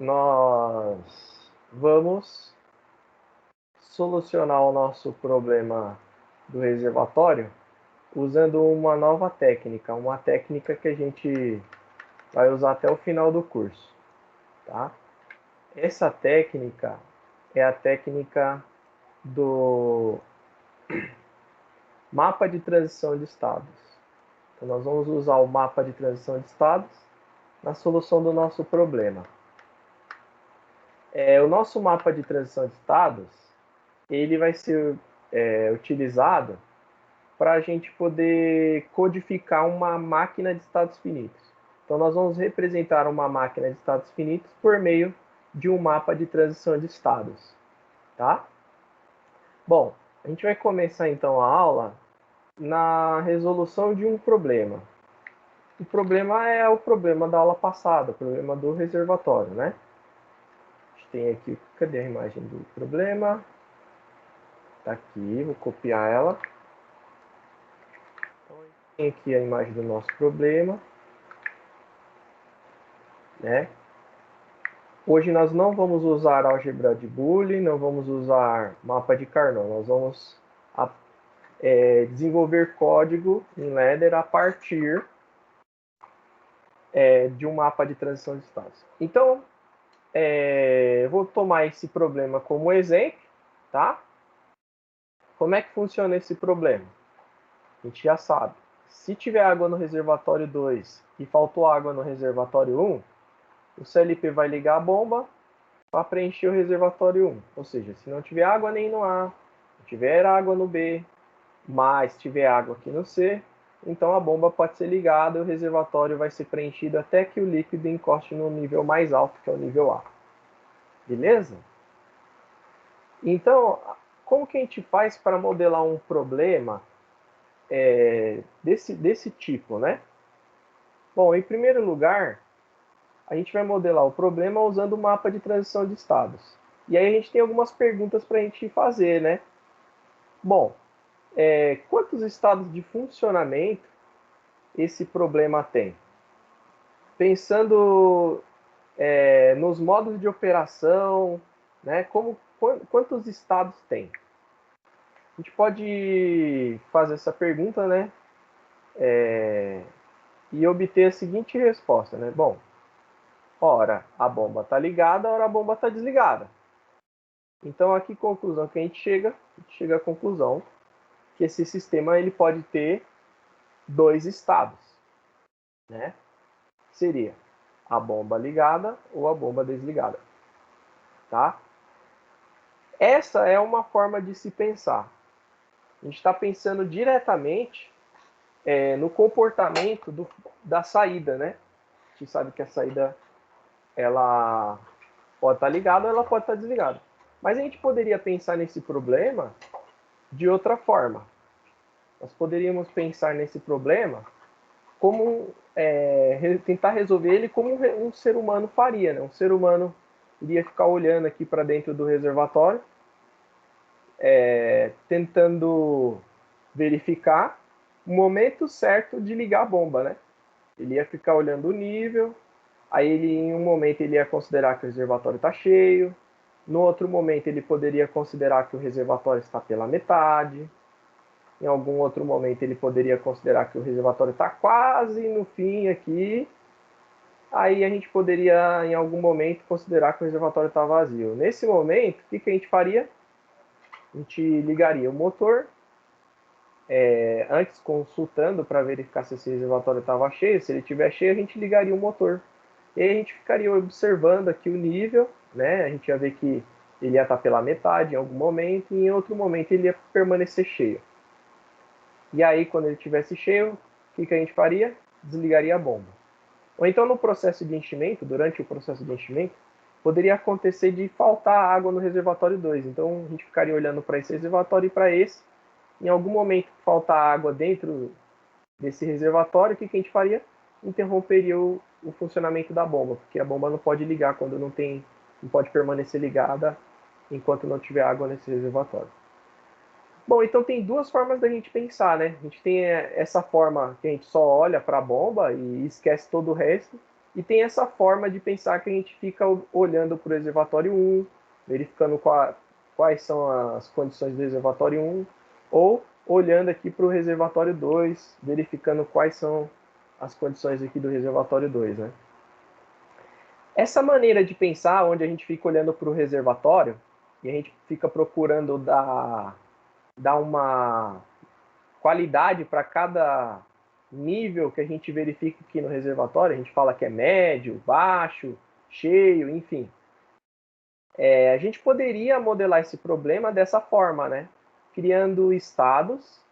nós vamos solucionar o nosso problema do reservatório usando uma nova técnica, uma técnica que a gente vai usar até o final do curso, tá? Essa técnica é a técnica do mapa de transição de estados. Então, nós vamos usar o mapa de transição de estados na solução do nosso problema. O nosso mapa de transição de estados, ele vai ser utilizado para a gente poder codificar uma máquina de estados finitos. Então, nós vamos representar uma máquina de estados finitos por meio de um mapa de transição de estados, tá? Bom, a gente vai começar então a aula na resolução de um problema. O problema é o problema da aula passada, o problema do reservatório, né? A gente tem aqui, cadê a imagem do problema? Tá aqui, vou copiar ela. Então, tem aqui a imagem do nosso problema, né? Hoje nós não vamos usar álgebra de Boolean, não vamos usar mapa de Carnot, nós vamos desenvolver código em Ladder a partir de um mapa de transição de estados. Então, eu vou tomar esse problema como exemplo, tá? Como é que funciona esse problema? A gente já sabe. Se tiver água no reservatório 2 e faltou água no reservatório 1, o CLP vai ligar a bomba para preencher o reservatório 1. Ou seja, se não tiver água nem no A, se tiver água no B, mas tiver água aqui no C, então a bomba pode ser ligada e o reservatório vai ser preenchido até que o líquido encoste no nível mais alto, que é o nível A. Beleza? Então, como que a gente faz para modelar um problema desse tipo, né? Bom, em primeiro lugar, a gente vai modelar o problema usando o mapa de transição de estados. E aí a gente tem algumas perguntas para a gente fazer, né? Bom, quantos estados de funcionamento esse problema tem? Pensando nos modos de operação, né? Quantos estados tem? A gente pode fazer essa pergunta, né? E obter a seguinte resposta, né? Bom, ora a bomba está ligada, ora a bomba está desligada. Então, aqui conclusão que a gente chega à conclusão que esse sistema ele pode ter dois estados, né? Seria a bomba ligada ou a bomba desligada, tá? Essa é uma forma de se pensar. A gente está pensando diretamente no comportamento da saída, né? A gente sabe que a saída ela pode estar ligada ou ela pode estar desligada. Mas a gente poderia pensar nesse problema de outra forma. Nós poderíamos pensar nesse problema como tentar resolver ele como um ser humano faria, né? Um ser humano iria ficar olhando aqui para dentro do reservatório, tentando verificar o momento certo de ligar a bomba, né? Ele ia ficar olhando o nível, aí em um momento ele ia considerar que o reservatório está cheio, no outro momento ele poderia considerar que o reservatório está pela metade, em algum outro momento ele poderia considerar que o reservatório está quase no fim aqui, aí a gente poderia em algum momento considerar que o reservatório está vazio. Nesse momento, o que a gente faria? A gente ligaria o motor, antes consultando para verificar se esse reservatório estava cheio. Se ele estiver cheio, a gente ligaria o motor. E aí a gente ficaria observando aqui o nível, né? A gente ia ver que ele ia estar pela metade em algum momento e em outro momento ele ia permanecer cheio. E aí, quando ele estivesse cheio, o que a gente faria? Desligaria a bomba. Ou então, no processo de enchimento, durante o processo de enchimento, poderia acontecer de faltar água no reservatório 2. Então, a gente ficaria olhando para esse reservatório e para esse. Em algum momento, faltar água dentro desse reservatório, o que a gente faria? Interromperia o funcionamento da bomba, porque a bomba não pode ligar quando não pode permanecer ligada enquanto não tiver água nesse reservatório. Bom, então tem duas formas da gente pensar, né? A gente tem essa forma que a gente só olha para a bomba e esquece todo o resto. E tem essa forma de pensar que a gente fica olhando para o reservatório 1, verificando quais são as condições do reservatório 1, ou olhando aqui para o reservatório 2, verificando quais são as condições aqui do reservatório 2, né? Essa maneira de pensar, onde a gente fica olhando para o reservatório, e a gente fica procurando dar uma qualidade para cada nível que a gente verifica aqui no reservatório, a gente fala que é médio, baixo, cheio, enfim. A gente poderia modelar esse problema dessa forma, né? Criando estados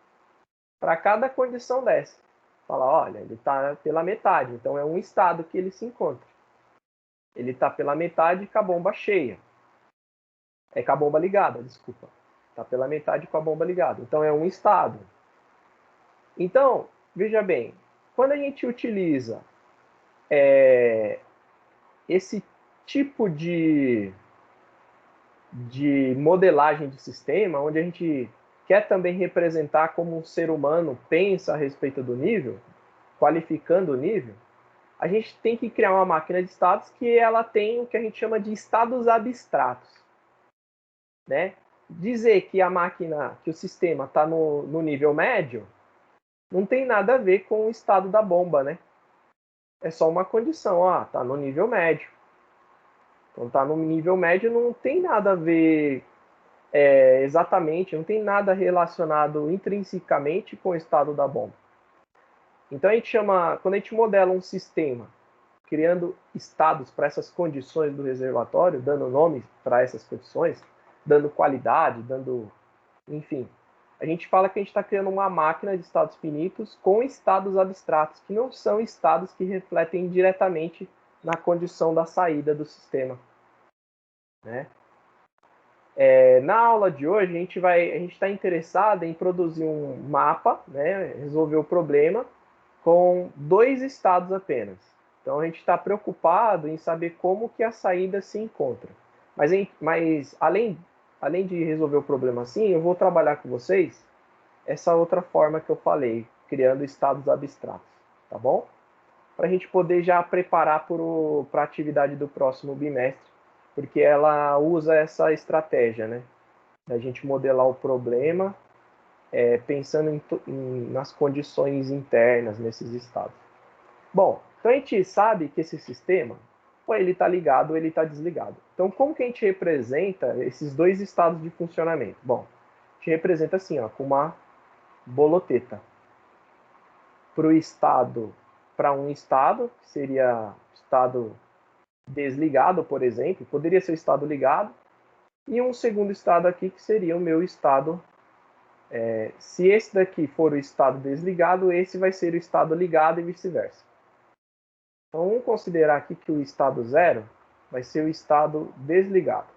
para cada condição dessa. Fala, olha, ele está pela metade, então é um estado que ele se encontra. Ele está pela metade com a bomba cheia. É com a bomba ligada, desculpa. Está pela metade com a bomba ligada. Então é um estado. Então, veja bem, quando a gente utiliza esse tipo de modelagem de sistema, onde a gente quer também representar como um ser humano pensa a respeito do nível, qualificando o nível, a gente tem que criar uma máquina de estados que ela tem o que a gente chama de estados abstratos, né? Dizer que a máquina, que o sistema está no nível médio, não tem nada a ver com o estado da bomba, né? É só uma condição, ó, tá no nível médio. Então tá no nível médio, não tem nada a ver exatamente, não tem nada relacionado intrinsecamente com o estado da bomba. Então a gente chama, quando a gente modela um sistema, criando estados para essas condições do reservatório, dando nomes para essas condições, dando qualidade, enfim, a gente fala que a gente está criando uma máquina de estados finitos com estados abstratos, que não são estados que refletem diretamente na condição da saída do sistema, né? Na aula de hoje, a gente está interessado em produzir um mapa, né, resolver o problema com dois estados apenas. Então, a gente está preocupado em saber como que a saída se encontra. Mas além de resolver o problema assim, eu vou trabalhar com vocês essa outra forma que eu falei, criando estados abstratos, tá bom? Para a gente poder já preparar para a atividade do próximo bimestre, porque ela usa essa estratégia, né? Da gente modelar o problema pensando nas condições internas nesses estados. Bom, então a gente sabe que esse sistema, ou ele está ligado ou ele está desligado. Então, como que a gente representa esses dois estados de funcionamento? Bom, a gente representa assim, ó, com uma boloteta. Para um estado, que seria estado desligado, por exemplo, poderia ser o estado ligado, e um segundo estado aqui que seria o meu estado. Se esse daqui for o estado desligado, esse vai ser o estado ligado e vice-versa. Então, vamos considerar aqui que o estado 0 vai ser o estado desligado.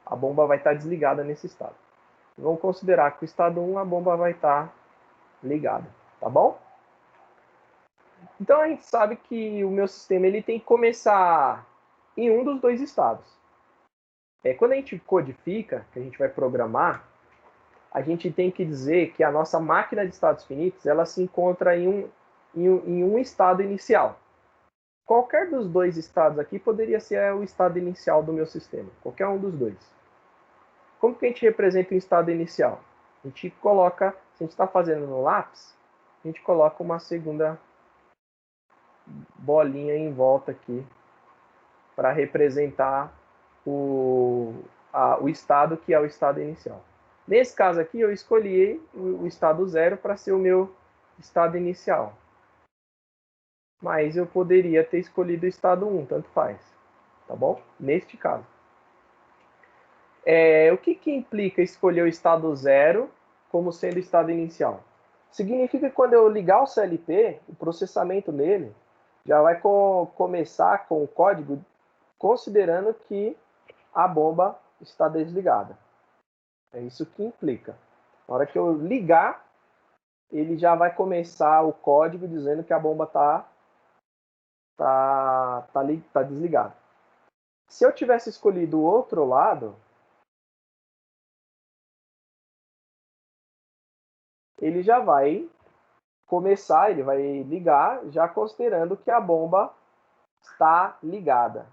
A bomba vai estar desligada nesse estado. Vamos considerar que o estado 1, a bomba vai estar ligada, tá bom? Então, a gente sabe que o meu sistema ele tem que começar em um dos dois estados. Quando a gente codifica, que a gente vai programar, a gente tem que dizer que a nossa máquina de estados finitos ela se encontra em um estado inicial. Qualquer dos dois estados aqui poderia ser o estado inicial do meu sistema. Qualquer um dos dois. Como que a gente representa o estado inicial? A gente coloca, se a gente está fazendo no lápis, a gente coloca uma segunda bolinha em volta aqui para representar o estado que é o estado inicial. Nesse caso aqui, eu escolhi o estado 0 para ser o meu estado inicial. Mas eu poderia ter escolhido o estado 1, tanto faz. Tá bom? Neste caso. O que implica escolher o estado 0 como sendo o estado inicial? Significa que quando eu ligar o CLP, o processamento nele já vai começar com o código considerando que a bomba está desligada. É isso que implica. Na hora que eu ligar, ele já vai começar o código dizendo que a bomba tá desligada. Se eu tivesse escolhido o outro lado, ele já vai começar, ele vai ligar, já considerando que a bomba está ligada.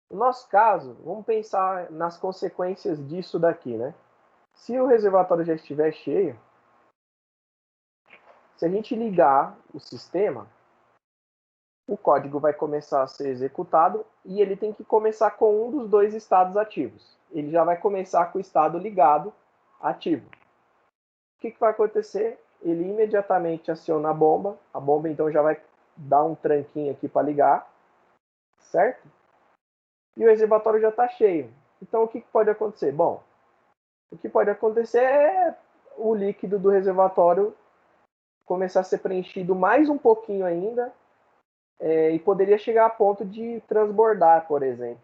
No nosso caso, vamos pensar nas consequências disso daqui, né? Se o reservatório já estiver cheio, se a gente ligar o sistema, o código vai começar a ser executado e ele tem que começar com um dos dois estados ativos. Ele já vai começar com o estado ligado ativo. O que vai acontecer? Ele imediatamente aciona a bomba então já vai dar um tranquinho aqui para ligar, certo? E o reservatório já está cheio. Então o que pode acontecer? Bom, o que pode acontecer é o líquido do reservatório começar a ser preenchido mais um pouquinho ainda e poderia chegar a ponto de transbordar, por exemplo,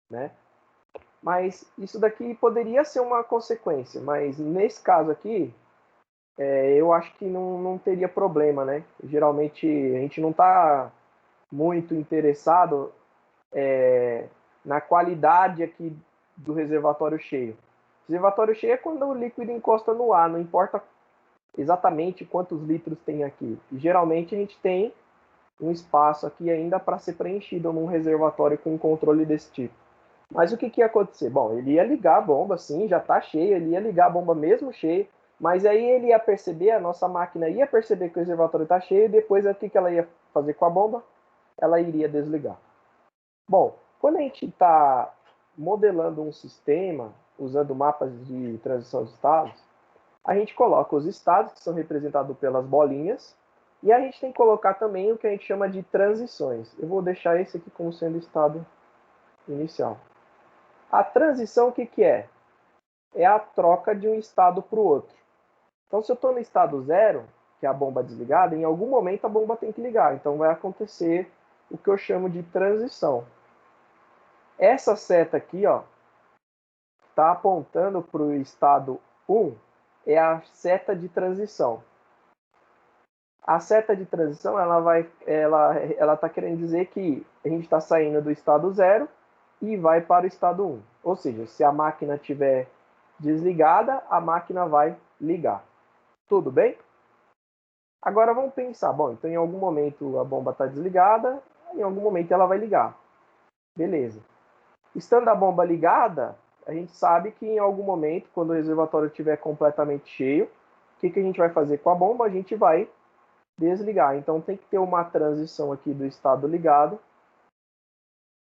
né? Mas isso daqui poderia ser uma consequência, mas nesse caso aqui, eu acho que não teria problema, né? Geralmente a gente não está muito interessado na qualidade aqui do reservatório cheio. Reservatório cheio é quando o líquido encosta no ar, não importa exatamente quantos litros tem aqui. E, geralmente a gente tem um espaço aqui ainda para ser preenchido num reservatório com um controle desse tipo. Mas o que ia acontecer? Bom, ele ia ligar a bomba, sim, já está cheio, ele ia ligar a bomba mesmo cheio, mas aí ele ia perceber, a nossa máquina ia perceber que o reservatório está cheio, e depois o que ela ia fazer com a bomba? Ela iria desligar. Bom, quando a gente está modelando um sistema, usando mapas de transição de estados, a gente coloca os estados, que são representados pelas bolinhas, e a gente tem que colocar também o que a gente chama de transições. Eu vou deixar esse aqui como sendo o estado inicial. A transição, o que é? É a troca de um estado para o outro. Então, se eu estou no estado 0, que é a bomba desligada, em algum momento a bomba tem que ligar. Então, vai acontecer o que eu chamo de transição. Essa seta aqui, ó, está apontando para o estado 1, é a seta de transição. A seta de transição, ela está querendo dizer que a gente está saindo do estado 0 e vai para o estado 1. Ou seja, se a máquina estiver desligada, a máquina vai ligar. Tudo bem? Agora vamos pensar, bom, então em algum momento a bomba está desligada, em algum momento ela vai ligar. Beleza. Estando a bomba ligada, a gente sabe que em algum momento, quando o reservatório estiver completamente cheio, o que a gente vai fazer com a bomba? A gente vai desligar. Então tem que ter uma transição aqui do estado ligado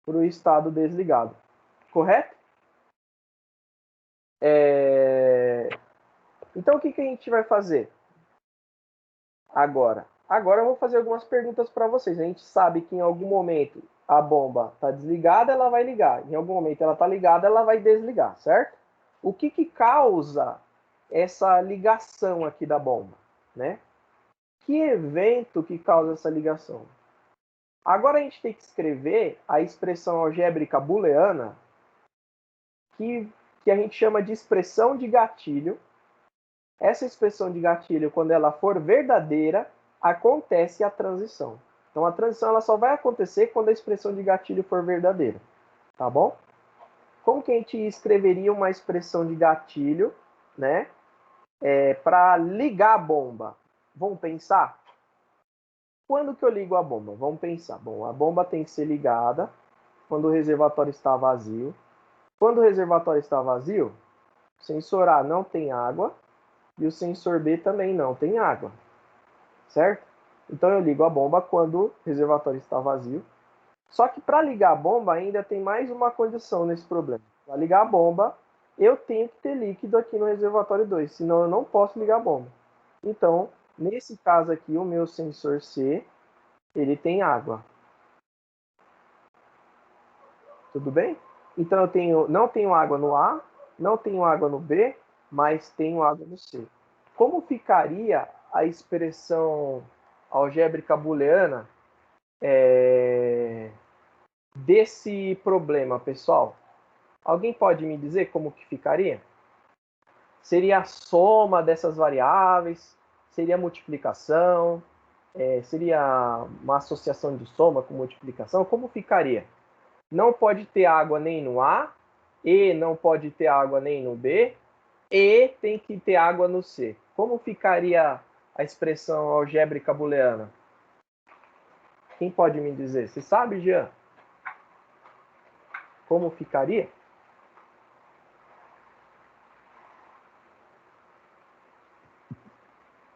para o estado desligado. Correto? Então o que a gente vai fazer agora? Agora eu vou fazer algumas perguntas para vocês. A gente sabe que em algum momento a bomba está desligada, ela vai ligar. Em algum momento ela está ligada, ela vai desligar, certo? O que causa essa ligação aqui da bomba, né? Que evento que causa essa ligação? Agora a gente tem que escrever a expressão algébrica booleana que a gente chama de expressão de gatilho. Essa expressão de gatilho, quando ela for verdadeira, acontece a transição. Então a transição ela só vai acontecer quando a expressão de gatilho for verdadeira. Tá bom? Como que a gente escreveria uma expressão de gatilho, né? Para ligar a bomba? Vamos pensar? Quando que eu ligo a bomba? Vamos pensar. Bom, a bomba tem que ser ligada quando o reservatório está vazio. Quando o reservatório está vazio, o sensor A não tem água e o sensor B também não tem água. Certo? Então eu ligo a bomba quando o reservatório está vazio. Só que para ligar a bomba ainda tem mais uma condição nesse problema. Para ligar a bomba, eu tenho que ter líquido aqui no reservatório 2, senão eu não posso ligar a bomba. Então, nesse caso aqui, o meu sensor C, ele tem água. Tudo bem? Então não tenho água no A, não tenho água no B, mas tenho água no C. Como ficaria a expressão algébrica booleana desse problema, pessoal? Alguém pode me dizer como que ficaria? Seria a soma dessas variáveis? Seria a multiplicação? Seria uma associação de soma com multiplicação? Como ficaria? Não pode ter água nem no A, e não pode ter água nem no B, e tem que ter água no C. Como ficaria a expressão algébrica booleana? Quem pode me dizer? Você sabe, Jean? Como ficaria?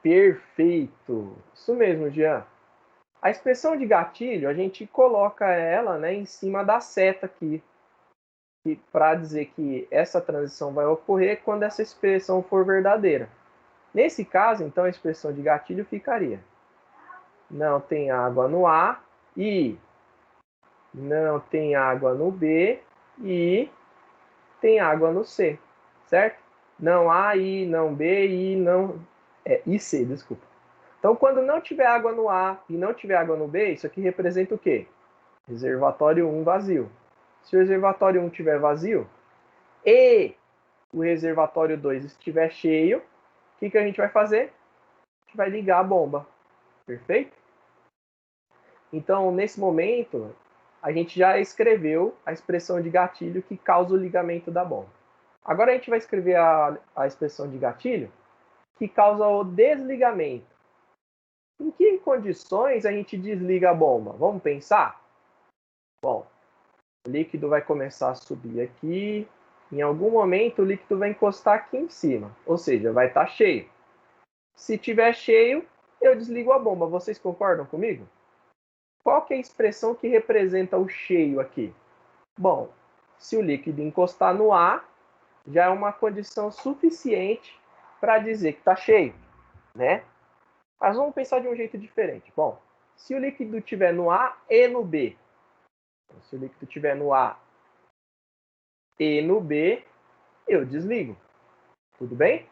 Perfeito! Isso mesmo, Jean. A expressão de gatilho, a gente coloca ela, né, em cima da seta aqui, para dizer que essa transição vai ocorrer quando essa expressão for verdadeira. Nesse caso, então, a expressão de gatilho ficaria: não tem água no A e não tem água no B e tem água no C, certo? Não A, I, não B, I, não... I, C, desculpa. Então, quando não tiver água no A e não tiver água no B, isso aqui representa o quê? Reservatório 1 vazio. Se o reservatório 1 estiver vazio e o reservatório 2 estiver cheio, o que a gente vai fazer? A gente vai ligar a bomba. Perfeito? Então, nesse momento, a gente já escreveu a expressão de gatilho que causa o ligamento da bomba. Agora a gente vai escrever a expressão de gatilho que causa o desligamento. Em que condições a gente desliga a bomba? Vamos pensar? Bom, o líquido vai começar a subir aqui. Em algum momento o líquido vai encostar aqui em cima, ou seja, vai estar cheio. Se estiver cheio, eu desligo a bomba. Vocês concordam comigo? Qual que é a expressão que representa o cheio aqui? Bom, se o líquido encostar no ar, já é uma condição suficiente para dizer que está cheio, né? Mas vamos pensar de um jeito diferente. Bom, se o líquido estiver no A e no B, se o líquido estiver no A e no B, eu desligo. Tudo bem?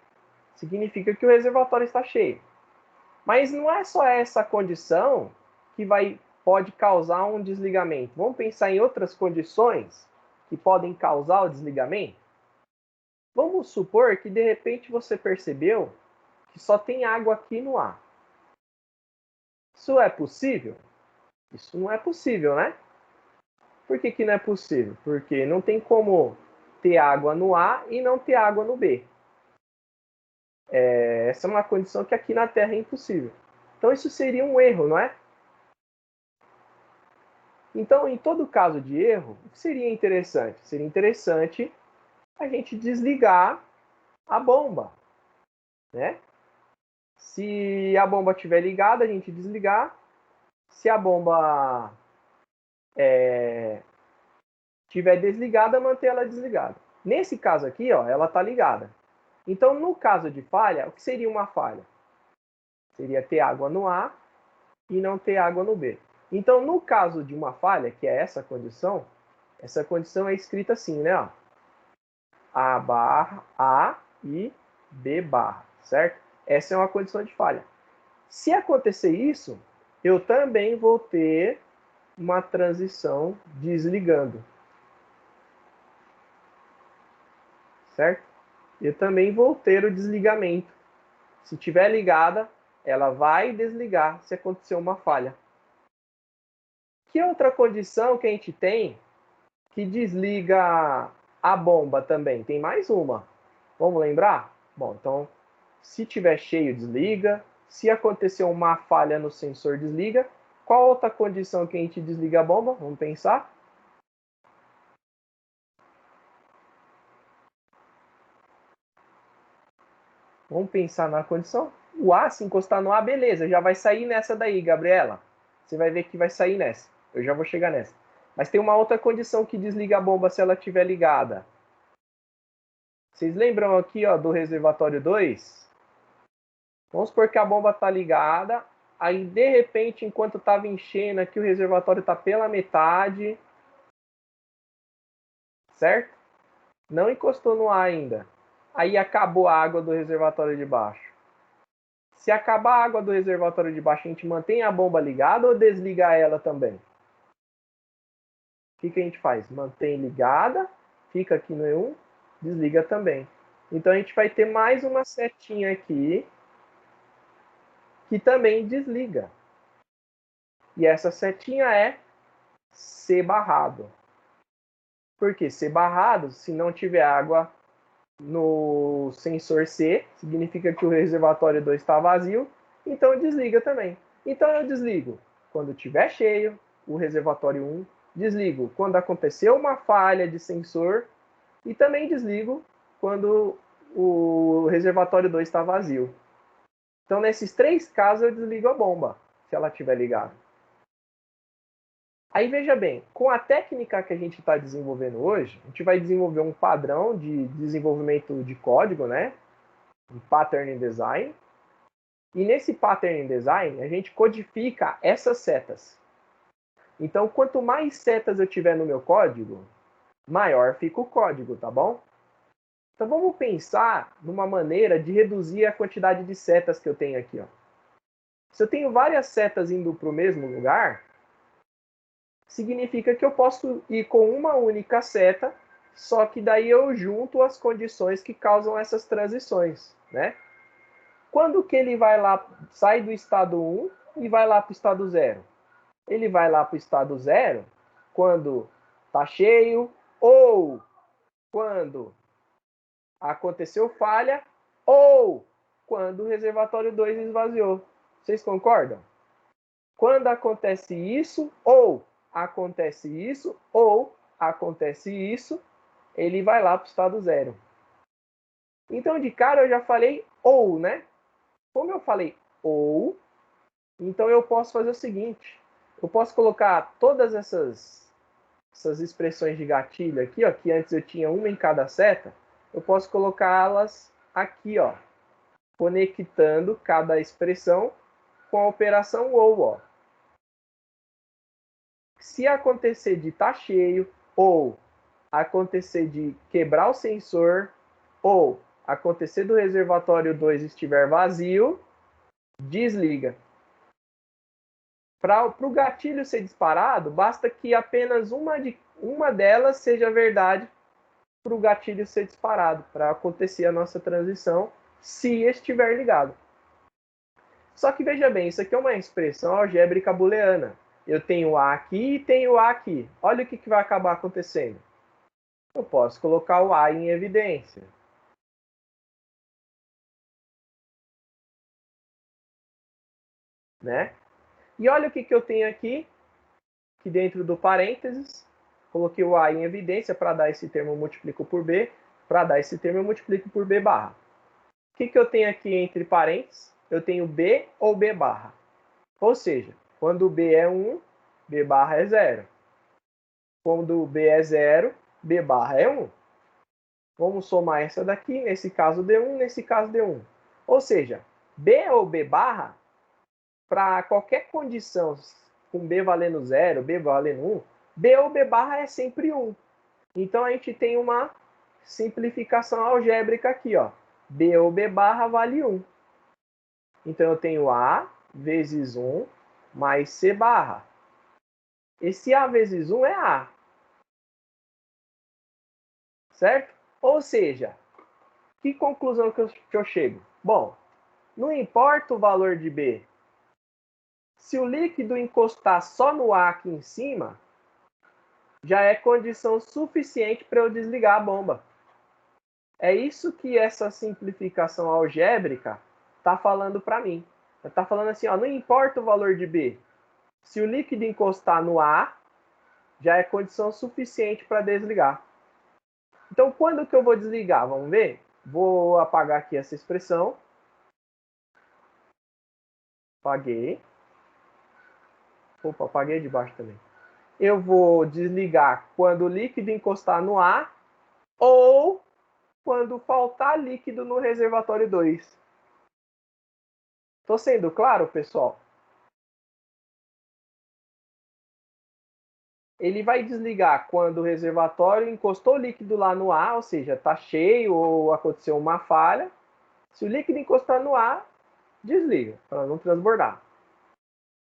Significa que o reservatório está cheio. Mas não é só essa condição que pode causar um desligamento. Vamos pensar em outras condições que podem causar o desligamento? Vamos supor que de repente você percebeu que só tem água aqui no ar. Isso é possível? Isso não é possível, né? Por que não é possível? Porque não tem como ter água no A e não ter água no B. Essa é uma condição que aqui na Terra é impossível. Então isso seria um erro, não é? Então, em todo caso de erro, o que seria interessante? Seria interessante a gente desligar a bomba, né? Se a bomba estiver ligada, a gente desligar. Se a bomba estiver desligada, manter ela desligada. Nesse caso aqui, ó, ela está ligada. Então, no caso de falha, o que seria uma falha? Seria ter água no A e não ter água no B. Então, no caso de uma falha, que é essa condição é escrita assim, né? Ó, A barra, A e B barra, certo? Essa é uma condição de falha. Se acontecer isso, eu também vou ter uma transição desligando. Certo? Eu também vou ter o desligamento. Se estiver ligada, ela vai desligar se acontecer uma falha. Que outra condição que a gente tem que desliga a bomba também? Tem mais uma. Vamos lembrar? Bom, então, se estiver cheio, desliga. Se acontecer uma falha no sensor, desliga. Qual outra condição que a gente desliga a bomba? Vamos pensar. Vamos pensar na condição. O A, se encostar no A, beleza, já vai sair nessa daí, Gabriela. Você vai ver que vai sair nessa. Eu já vou chegar nessa. Mas tem uma outra condição que desliga a bomba se ela estiver ligada. Vocês lembram aqui, ó, do reservatório 2? Vamos supor que a bomba está ligada. Aí, de repente, enquanto estava enchendo aqui, o reservatório está pela metade. Certo? Não encostou no A ainda. Aí acabou a água do reservatório de baixo. Se acabar a água do reservatório de baixo, a gente mantém a bomba ligada ou desliga ela também? O que a gente faz? Mantém ligada, fica aqui no E1, desliga também. Então a gente vai ter mais uma setinha aqui que também desliga. E essa setinha é C barrado. Por que C barrado? Se não tiver água no sensor C, significa que o reservatório 2 está vazio, então desliga também. Então eu desligo quando estiver cheio, o reservatório 1. Desligo quando aconteceu uma falha de sensor. E também desligo quando o reservatório 2 está vazio. Então, nesses 3 casos, eu desligo a bomba, se ela estiver ligada. Aí, veja bem, com a técnica que a gente está desenvolvendo hoje, a gente vai desenvolver um padrão de desenvolvimento de código, né? Um pattern design. E nesse pattern design, a gente codifica essas setas. Então, quanto mais setas eu tiver no meu código, maior fica o código, tá bom? Então, vamos pensar numa maneira de reduzir a quantidade de setas que eu tenho aqui. Ó. Se eu tenho várias setas indo para o mesmo lugar, significa que eu posso ir com uma única seta, só que daí eu junto as condições que causam essas transições, né? Quando que ele vai lá, sai do estado 1 e vai lá para o estado 0? Ele vai lá para o estado 0 quando está cheio ou quando aconteceu falha ou quando o reservatório 2 esvaziou. Vocês concordam? Quando acontece isso, ou acontece isso, ou acontece isso, ele vai lá para o estado 0. Então, de cara, eu já falei ou, né? Como eu falei ou, então eu posso fazer o seguinte. Eu posso colocar todas essas expressões de gatilho aqui, ó, que antes eu tinha uma em cada seta, eu posso colocá-las aqui, ó, conectando cada expressão com a operação ou, ó. Se acontecer de estar cheio, ou acontecer de quebrar o sensor, ou acontecer do reservatório 2 estiver vazio, desliga. Para o gatilho ser disparado, basta que apenas uma delas seja verdade para o gatilho ser disparado, para acontecer a nossa transição, se estiver ligado. Só que veja bem, isso aqui é uma expressão algébrica booleana. Eu tenho A aqui e tenho A aqui. Olha o que vai acabar acontecendo. Eu posso colocar o A em evidência. Né? E olha o que eu tenho aqui dentro do parênteses. Coloquei o A em evidência para dar esse termo eu multiplico por B. Para dar esse termo eu multiplico por B barra. O que eu tenho aqui entre parênteses? Eu tenho B ou B barra. Ou seja, quando B é 1, B barra é 0. Quando B é 0, B barra é 1. Vamos somar essa daqui, nesse caso D1, nesse caso D1. Ou seja, B ou B barra, para qualquer condição com B valendo 0, B valendo 1, B ou B barra é sempre 1. Então a gente tem uma simplificação algébrica aqui, ó. B ou B barra vale 1. Então eu tenho A vezes 1 mais C barra. Esse A vezes 1 é A. Certo? Ou seja, que conclusão que eu chego? Bom, não importa o valor de B. Se o líquido encostar só no A aqui em cima, já é condição suficiente para eu desligar a bomba. É isso que essa simplificação algébrica está falando para mim. Está falando assim, ó, não importa o valor de B. Se o líquido encostar no A, já é condição suficiente para desligar. Então, quando que eu vou desligar? Vamos ver? Vou apagar aqui essa expressão. Apaguei. Opa, apaguei de baixo também. Eu vou desligar quando o líquido encostar no A ou quando faltar líquido no reservatório 2. Estou sendo claro, pessoal? Ele vai desligar quando o reservatório encostou líquido lá no A, ou seja, está cheio ou aconteceu uma falha. Se o líquido encostar no A, desliga, para não transbordar.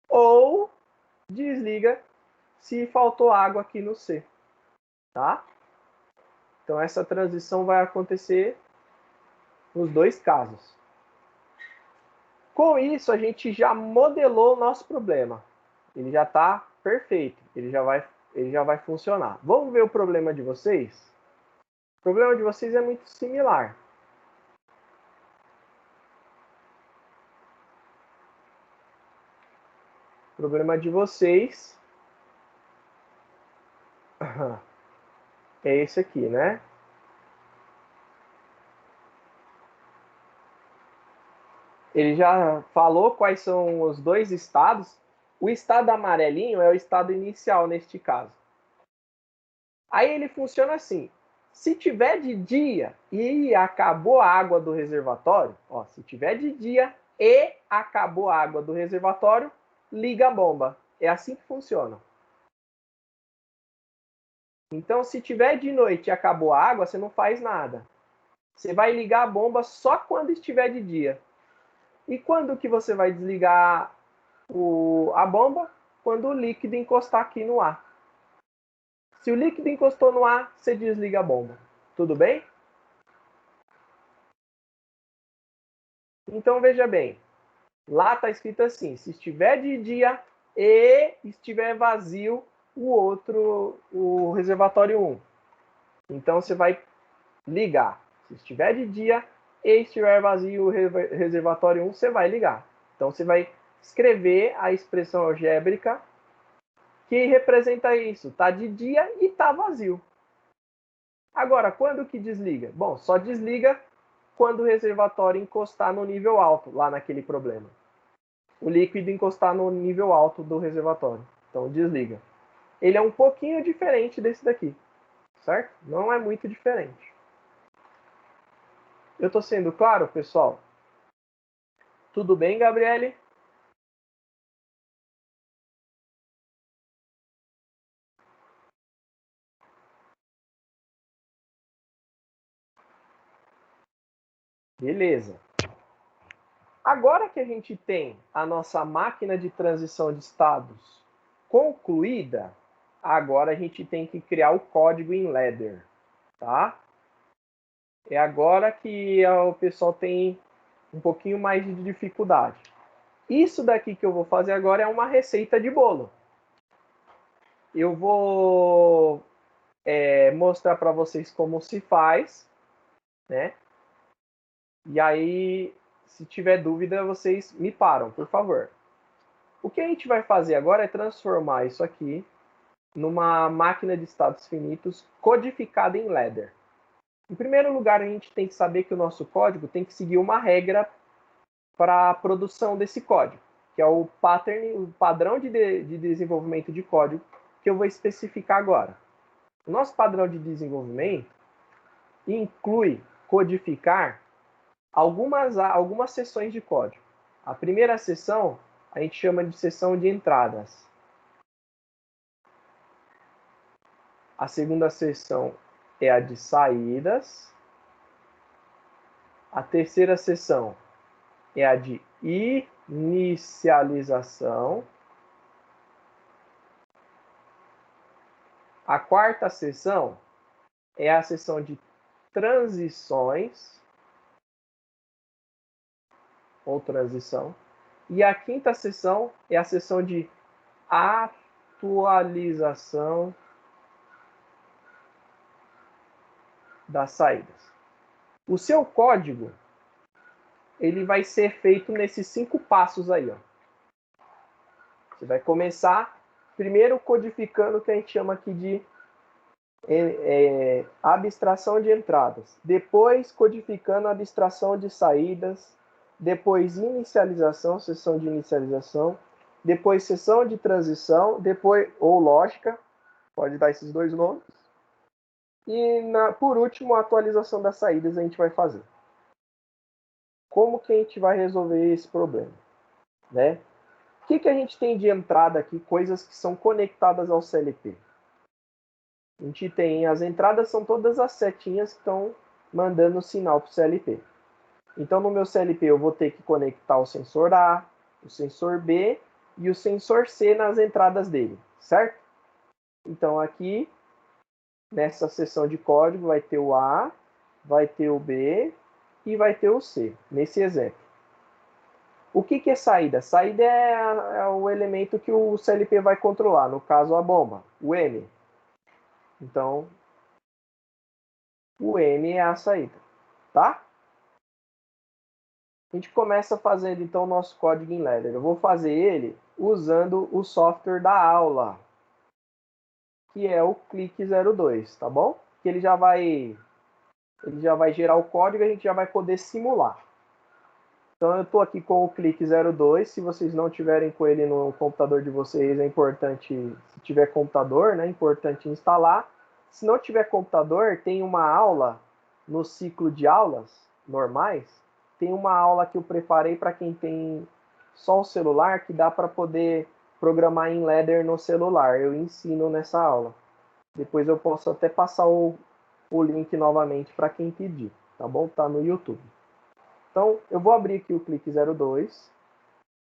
Ou desliga se faltou água aqui no C. Tá? Então essa transição vai acontecer nos dois casos. Com isso, a gente já modelou o nosso problema. Ele já está perfeito, ele já vai funcionar. Vamos ver o problema de vocês? O problema de vocês é muito similar. problema de vocês é esse aqui, né? Ele já falou quais são os dois estados. O estado amarelinho é o estado inicial neste caso. Aí ele funciona assim. Se tiver de dia e acabou a água do reservatório, ó, se tiver de dia e acabou a água do reservatório, liga a bomba. É assim que funciona. Então, se tiver de noite e acabou a água, você não faz nada. Você vai ligar a bomba só quando estiver de dia. E quando que você vai desligar a bomba? Quando o líquido encostar aqui no ar. Se o líquido encostou no ar, você desliga a bomba. Tudo bem? Então veja bem, lá está escrito assim: se estiver de dia e estiver vazio o reservatório 1. Então você vai ligar. Se estiver de dia e estiver vazio o reservatório 1, você vai ligar. Então você vai escrever a expressão algébrica que representa isso. Está de dia e está vazio. Agora, quando que desliga? Bom, só desliga quando o reservatório encostar no nível alto, lá naquele problema. O líquido encostar no nível alto do reservatório. Então, desliga. Ele é um pouquinho diferente desse daqui, certo? Não é muito diferente. Eu estou sendo claro, pessoal? Tudo bem, Gabriele? Beleza. Agora que a gente tem a nossa máquina de transição de estados concluída, agora a gente tem que criar o código em Ladder, tá? É agora que o pessoal tem um pouquinho mais de dificuldade. Isso daqui que eu vou fazer agora é uma receita de bolo. Eu vou mostrar para vocês como se faz, né? E aí, se tiver dúvida, vocês me param, por favor. O que a gente vai fazer agora é transformar isso aqui numa máquina de estados finitos codificada em Ladder. Em primeiro lugar, a gente tem que saber que o nosso código tem que seguir uma regra para a produção desse código, que é o pattern, o padrão de desenvolvimento de código que eu vou especificar agora. O nosso padrão de desenvolvimento inclui codificar algumas seções de código. A primeira seção a gente chama de seção de entradas. A segunda seção é a de saídas. A terceira seção é a de inicialização. A quarta seção é a seção de transições ou transição. E a quinta seção é a seção de atualização das saídas. O seu código ele vai ser feito nesses 5 passos aí. Ó. Você vai começar primeiro codificando o que a gente chama aqui de abstração de entradas. Depois codificando a abstração de saídas. Depois inicialização, seção de inicialização. Depois seção de transição. Depois, ou lógica, pode dar esses dois nomes. E por último, a atualização das saídas a gente vai fazer. Como que a gente vai resolver esse problema? Né? O que a gente tem de entrada aqui? Coisas que são conectadas ao CLP. A gente tem as entradas, são todas as setinhas que estão mandando sinal para o CLP. Então, no meu CLP, eu vou ter que conectar o sensor A, o sensor B e o sensor C nas entradas dele, certo? Então, aqui, nessa seção de código, vai ter o A, vai ter o B e vai ter o C, nesse exemplo. O que é saída? Saída é o elemento que o CLP vai controlar, no caso a bomba, o M. Então, o M é a saída, tá? A gente começa fazendo então o nosso código em Ladder. Eu vou fazer ele usando o software da aula, que é o Clique 02, tá bom? Que ele já vai gerar o código e a gente já vai poder simular. Então eu estou aqui com o Clique 02, se vocês não tiverem com ele no computador de vocês, é importante, se tiver computador, né, é importante instalar. Se não tiver computador, tem uma aula no ciclo de aulas normais, tem uma aula que eu preparei para quem tem só o celular, que dá para poder programar em Ladder no celular. Eu ensino nessa aula. Depois eu posso até passar o link novamente para quem pedir, tá bom? Tá no YouTube. Então, eu vou abrir aqui o Clique 02.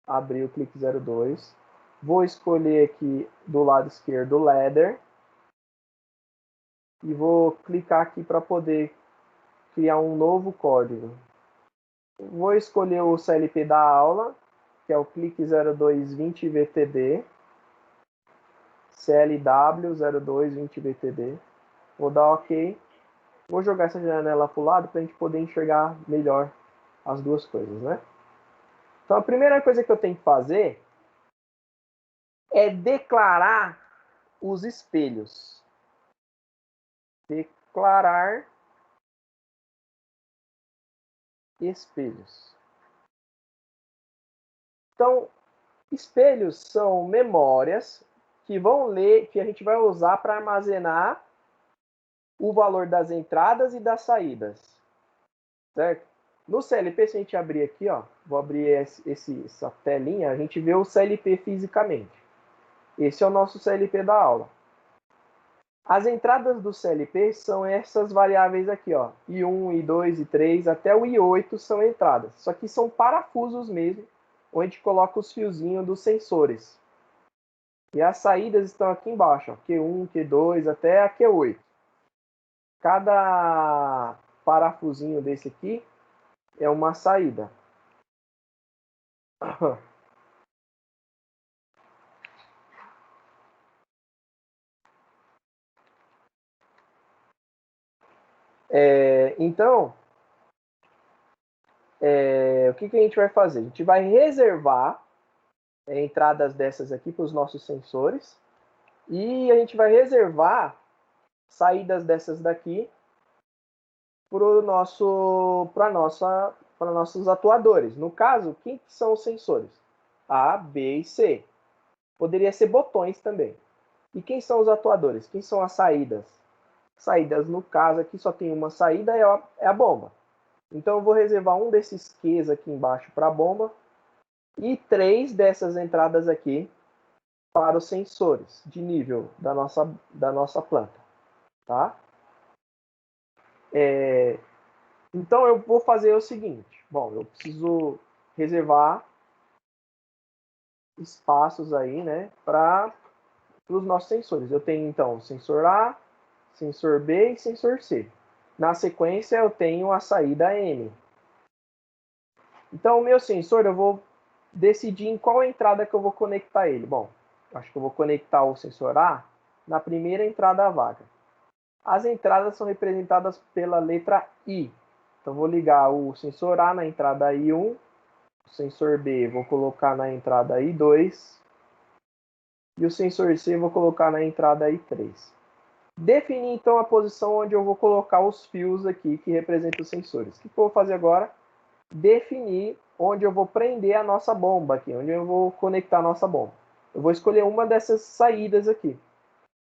Abrir o Clique 02. Vou escolher aqui do lado esquerdo o Ladder. E vou clicar aqui para poder criar um novo código. Vou escolher o CLP da aula, que é o Clique 0220VTD. CLW 0220VTD. Vou dar OK. Vou jogar essa janela para o lado para a gente poder enxergar melhor as duas coisas, né? Então, a primeira coisa que eu tenho que fazer é declarar os espelhos. Declarar espelhos. Então, espelhos são memórias que vão ler, que a gente vai usar para armazenar o valor das entradas e das saídas, certo? No CLP, se a gente abrir aqui, ó, vou abrir essa telinha, a gente vê o CLP fisicamente. Esse é o nosso CLP da aula. As entradas do CLP são essas variáveis aqui, ó, I1, I2, I3, até o I8 são entradas. Isso aqui são parafusos mesmo, onde a gente coloca os fiozinhos dos sensores. E as saídas estão aqui embaixo, ó, Q1, Q2, até a Q8. Cada parafusinho desse aqui é uma saída. Então, o que a gente vai fazer? A gente vai reservar entradas dessas aqui para os nossos sensores e a gente vai reservar saídas dessas daqui para nossos atuadores. No caso, quem são os sensores? A, B e C. Poderia ser botões também. E quem são os atuadores? Quem são as saídas? Saídas, no caso, aqui só tem uma saída, é a bomba. Então eu vou reservar um desses Qs aqui embaixo para a bomba e 3 dessas entradas aqui para os sensores de nível da nossa planta. Tá? Então eu vou fazer o seguinte. Bom, eu preciso reservar espaços aí, né, para os nossos sensores. Eu tenho então sensor A, sensor B e sensor C. Na sequência eu tenho a saída M. Então o meu sensor eu vou decidir em qual entrada que eu vou conectar ele. Bom, acho que eu vou conectar o sensor A na primeira entrada vaga. As entradas são representadas pela letra I. Então vou ligar o sensor A na entrada I1, o sensor B vou colocar na entrada I2 e o sensor C vou colocar na entrada I3. Definir então a posição onde eu vou colocar os fios aqui que representam os sensores. O que eu vou fazer agora? Definir onde eu vou prender a nossa bomba aqui, onde eu vou conectar a nossa bomba. Eu vou escolher uma dessas saídas aqui.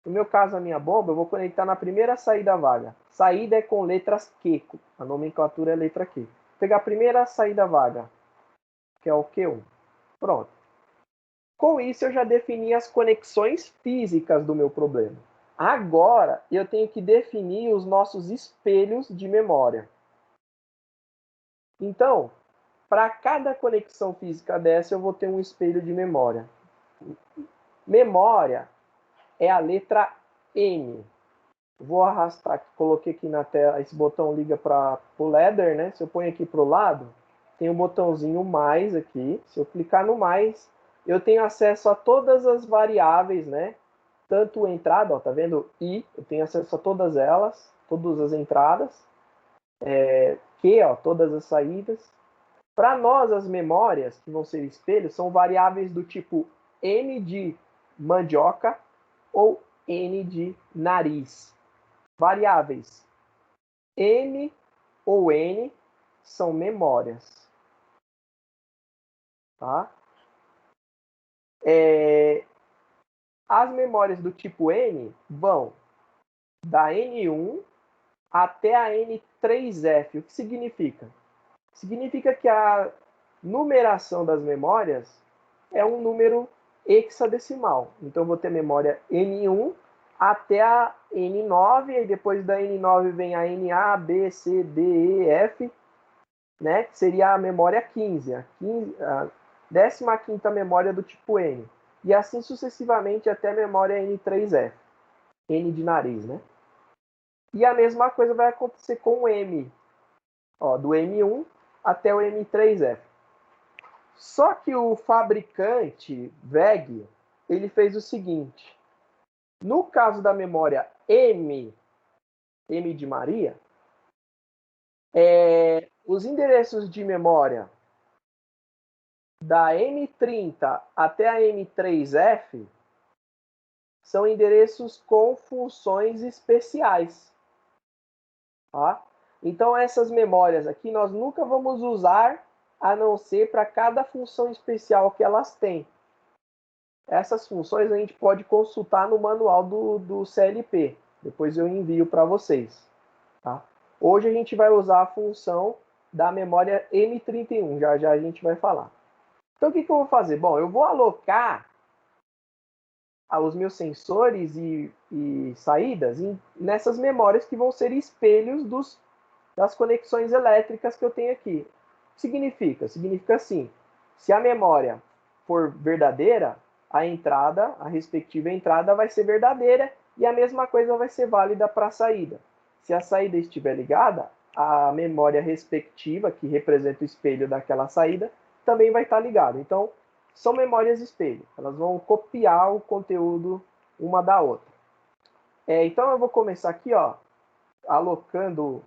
No meu caso, a minha bomba, eu vou conectar na primeira saída vaga. Saída é com letras Q, a nomenclatura é letra Q. Vou pegar a primeira saída vaga, que é o Q1. Pronto. Com isso, eu já defini as conexões físicas do meu problema. Agora, eu tenho que definir os nossos espelhos de memória. Então, para cada conexão física dessa, eu vou ter um espelho de memória. Memória é a letra M. Vou arrastar, coloquei aqui na tela, esse botão liga para o Ladder, né? Se eu ponho aqui para o lado, tem um botãozinho mais aqui. Se eu clicar no mais, eu tenho acesso a todas as variáveis, né? Tanto entrada, ó, tá vendo? I, eu tenho acesso a todas elas, todas as entradas. Q, ó, todas as saídas. Para nós, as memórias, que vão ser espelhos, são variáveis do tipo M de mandioca ou N de nariz. Variáveis M ou N são memórias. Tá? As memórias do tipo N vão da N1 até a N3F. O que significa? Significa que a numeração das memórias é um número hexadecimal. Então, eu vou ter memória N1 até a N9, e depois da N9 vem a NA, B, C, D, E, F, né? Que seria a memória 15, a 15ª memória do tipo N. E assim sucessivamente até a memória N3F. N de nariz, né? E a mesma coisa vai acontecer com o M. Ó, do M1 até o M3F. Só que o fabricante, VEG, ele fez o seguinte. No caso da memória M de Maria, os endereços de memória da M30 até a M3F são endereços com funções especiais. Tá? Então, essas memórias aqui nós nunca vamos usar a não ser para cada função especial que elas têm. Essas funções a gente pode consultar no manual do CLP. Depois eu envio para vocês. Tá? Hoje a gente vai usar a função da memória M31. Já já a gente vai falar. Então, o que eu vou fazer? Bom, eu vou alocar os meus sensores e saídas nessas memórias que vão ser espelhos das conexões elétricas que eu tenho aqui. O que significa? Significa assim, se a memória for verdadeira, a respectiva entrada vai ser verdadeira e a mesma coisa vai ser válida para a saída. Se a saída estiver ligada, a memória respectiva, que representa o espelho daquela saída, também vai estar ligada. Então, são memórias espelho. Elas vão copiar o conteúdo uma da outra. Então, eu vou começar aqui, ó, alocando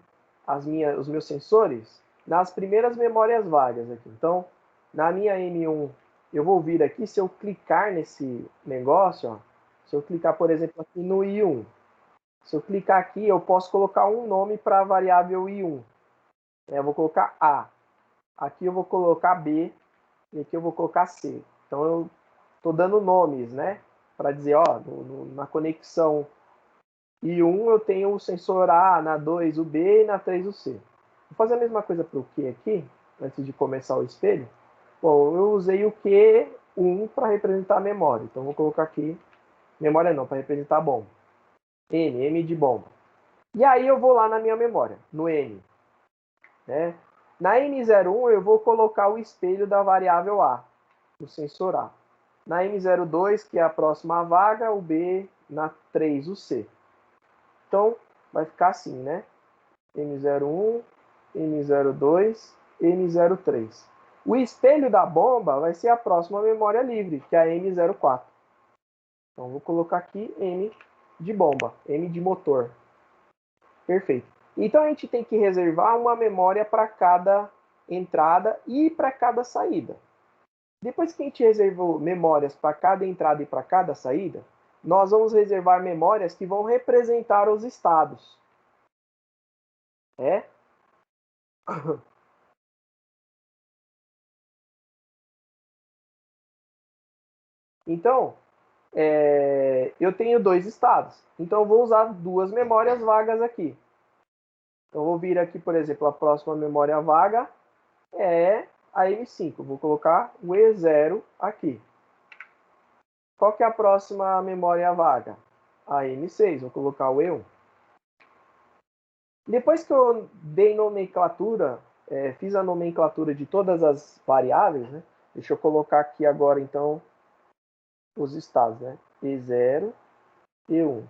os meus sensores nas primeiras memórias vagas aqui. Então, na minha M1, eu vou vir aqui, se eu clicar nesse negócio, ó, se eu clicar, por exemplo, aqui no I1, se eu clicar aqui, eu posso colocar um nome para a variável I1. Eu vou colocar A. Aqui eu vou colocar B e aqui eu vou colocar C. Então, eu estou dando nomes, né? Para dizer, ó, na conexão I1 eu tenho o sensor A, na 2 o B e na 3 o C. Vou fazer a mesma coisa para o Q aqui, antes de começar o espelho. Bom, eu usei o Q1 para representar a memória. Então, vou colocar aqui, memória não, para representar a bomba. M de bomba. E aí eu vou lá na minha memória, no N. Né? Na M01 eu vou colocar o espelho da variável A, o sensor A. Na M02, que é a próxima vaga, o B, na 3 o C. Então, vai ficar assim, né? M01, M02, M03. O espelho da bomba vai ser a próxima memória livre, que é a M04. Então, vou colocar aqui M de bomba, M de motor. Perfeito. Então, a gente tem que reservar uma memória para cada entrada e para cada saída. Depois que a gente reservou memórias para cada entrada e para cada saída, nós vamos reservar memórias que vão representar os estados. Então, eu tenho dois estados. Então, eu vou usar duas memórias vagas aqui. Então, eu vou vir aqui, por exemplo, a próxima memória vaga é a M5. Eu vou colocar o E0 aqui. Qual que é a próxima memória vaga? A M6. Vou colocar o E1. Depois que eu dei nomenclatura, fiz a nomenclatura de todas as variáveis, né? Deixa eu colocar aqui agora, então, os estados, né? E0, E1.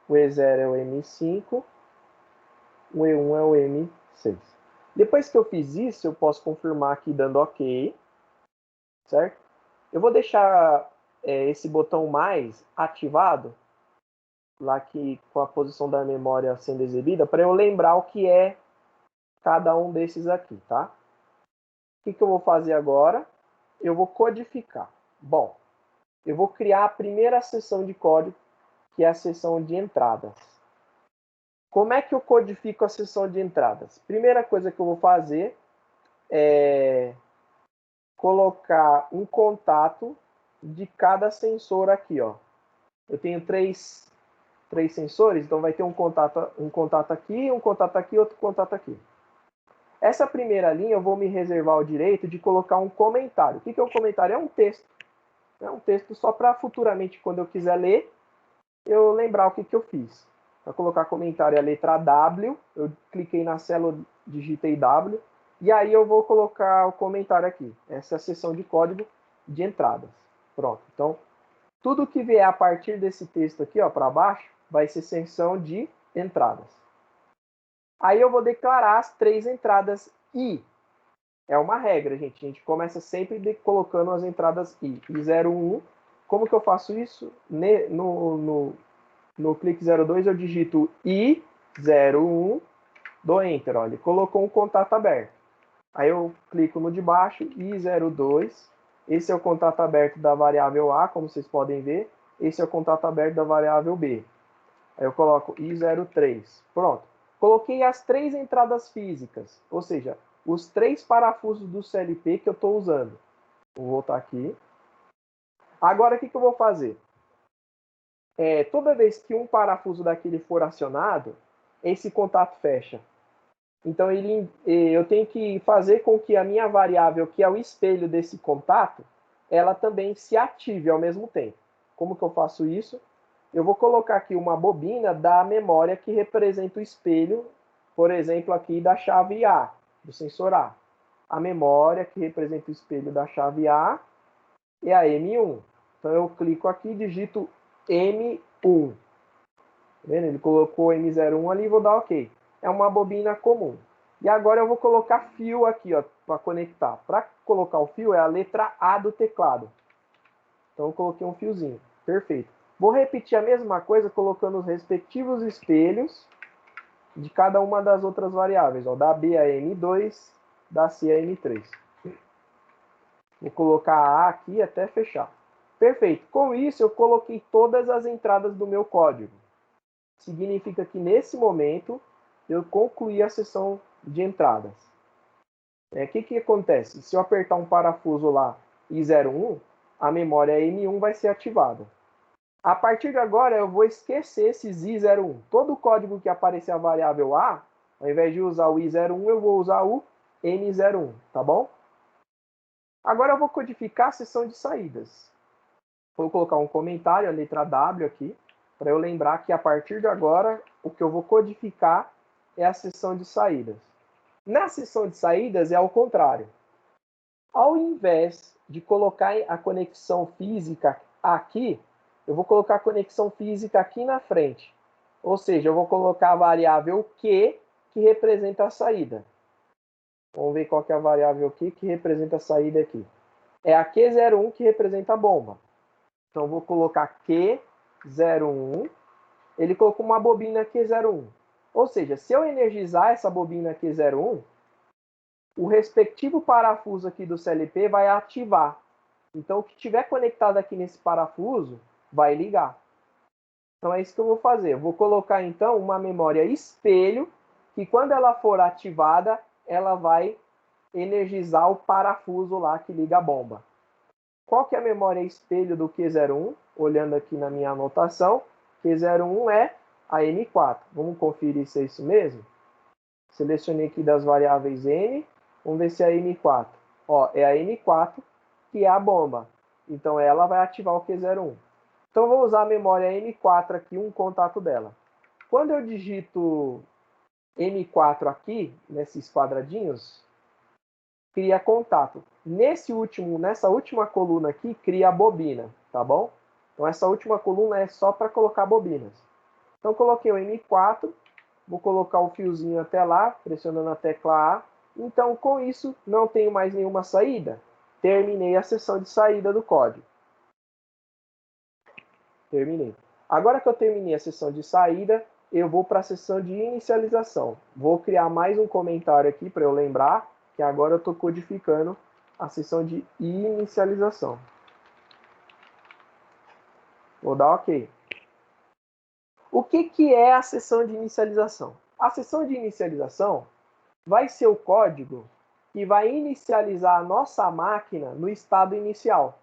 O E0 é o M5, o E1 é o M6. Depois que eu fiz isso, eu posso confirmar aqui dando OK, certo? Eu vou deixar esse botão mais ativado, lá que com a posição da memória sendo exibida, para eu lembrar o que é cada um desses aqui, tá? O que eu vou fazer agora? Eu vou codificar. Bom, eu vou criar a primeira seção de código, que é a seção de entradas. Como é que eu codifico a seção de entradas? Primeira coisa que eu vou fazer é colocar um contato de cada sensor aqui, ó. Eu tenho três sensores, então vai ter um contato aqui, outro contato aqui. Essa primeira linha eu vou me reservar o direito de colocar um comentário. O que é um comentário? É um texto. É um texto só para futuramente, quando eu quiser ler, eu lembrar o que eu fiz. Para colocar comentário é a letra W, eu cliquei na célula, digitei W, e aí eu vou colocar o comentário aqui. Essa é a seção de código de entradas. Pronto. Então, tudo que vier a partir desse texto aqui, ó, para baixo, vai ser seção de entradas. Aí eu vou declarar as 3 entradas I. É uma regra, gente. A gente começa sempre colocando as entradas I. I01. Como que eu faço isso? No clique 02 eu digito I01, dou Enter. Olha, ele colocou um contato aberto. Aí eu clico no de baixo, I02. Esse é o contato aberto da variável A, como vocês podem ver. Esse é o contato aberto da variável B. Aí eu coloco I03. Pronto. Coloquei as 3 entradas físicas, ou seja, os 3 parafusos do CLP que eu estou usando. Vou voltar aqui. Agora, o que eu vou fazer? Toda vez que um parafuso daquele for acionado, esse contato fecha. Então, eu tenho que fazer com que a minha variável, que é o espelho desse contato, ela também se ative ao mesmo tempo. Como que eu faço isso? Eu vou colocar aqui uma bobina da memória que representa o espelho, por exemplo, aqui da chave A, do sensor A. A memória que representa o espelho da chave A é a M1. Então, eu clico aqui e digito M1. Tá vendo? Ele colocou M01 ali e vou dar OK. É uma bobina comum. E agora eu vou colocar fio aqui, para conectar. Para colocar o fio é a letra A do teclado. Então eu coloquei um fiozinho. Perfeito. Vou repetir a mesma coisa colocando os respectivos espelhos de cada uma das outras variáveis. Ó, da B a M2, da C a M3. Vou colocar a A aqui até fechar. Perfeito. Com isso, eu coloquei todas as entradas do meu código. Significa que, nesse momento, eu concluí a seção de entradas. O que acontece? Se eu apertar um parafuso lá, I01, a memória M1 vai ser ativada. A partir de agora, eu vou esquecer esses I01. Todo o código que aparecer a variável A, ao invés de usar o I01, eu vou usar o M01, tá bom? Agora eu vou codificar a seção de saídas. Vou colocar um comentário, a letra W aqui, para eu lembrar que a partir de agora, o que eu vou codificar é a seção de saídas. Na seção de saídas é ao contrário. Ao invés de colocar a conexão física aqui, eu vou colocar a conexão física aqui na frente. Ou seja, eu vou colocar a variável Q, que representa a saída. Vamos ver qual que é a variável Q que representa a saída aqui. É a Q01 que representa a bomba. Então, eu vou colocar Q01. Ele colocou uma bobina Q01. Ou seja, se eu energizar essa bobina Q01, o respectivo parafuso aqui do CLP vai ativar. Então, o que estiver conectado aqui nesse parafuso vai ligar. Então, é isso que eu vou fazer. Eu vou colocar, então, uma memória espelho, que quando ela for ativada, ela vai energizar o parafuso lá que liga a bomba. Qual que é a memória espelho do Q01? Olhando aqui na minha anotação, Q01 é a M4. Vamos conferir se é isso mesmo? Selecionei aqui das variáveis N. Vamos ver se é a M4. Ó, é a M4 que é a bomba. Então, ela vai ativar o Q01. Então, eu vou usar a memória M4 aqui, um contato dela. Quando eu digito M4 aqui, nesses quadradinhos, cria contato. Nessa última coluna aqui, cria a bobina, tá bom? Então, essa última coluna é só para colocar bobinas. Então, coloquei o M4, vou colocar o fiozinho até lá, pressionando a tecla A. Então, com isso, não tenho mais nenhuma saída. Terminei a seção de saída do código. Terminei. Agora que eu terminei a seção de saída, eu vou para a seção de inicialização. Vou criar mais um comentário aqui para eu lembrar que agora eu estou codificando a seção de inicialização. Vou dar OK. O que é a sessão de inicialização? A sessão de inicialização vai ser o código que vai inicializar a nossa máquina no estado inicial.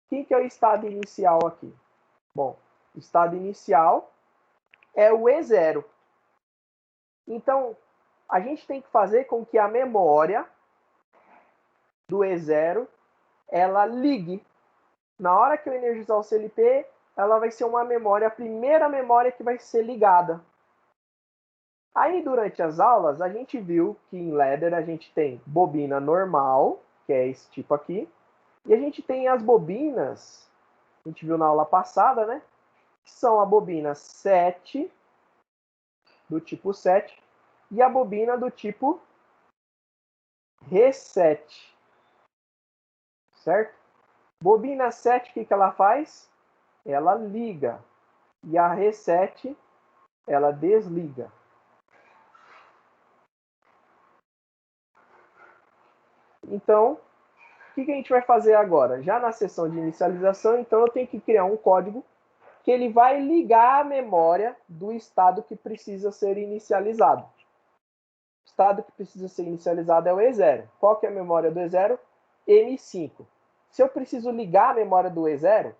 O que é o estado inicial aqui? Bom, o estado inicial é o E0. Então, a gente tem que fazer com que a memória do E0 ela ligue. Na hora que eu energizar o CLP, ela vai ser uma memória, a primeira memória que vai ser ligada. Aí, durante as aulas, a gente viu que em ladder a gente tem bobina normal, que é esse tipo aqui, e a gente tem as bobinas, a gente viu na aula passada, né? Que são a bobina 7, do tipo 7, e a bobina do tipo reset, certo? Bobina 7, o que ela faz? Ela liga. E a reset, ela desliga. Então, o que a gente vai fazer agora? Já na sessão de inicialização, então eu tenho que criar um código que ele vai ligar a memória do estado que precisa ser inicializado. O estado que precisa ser inicializado é o E0. Qual que é a memória do E0? M5. Se eu preciso ligar a memória do E0,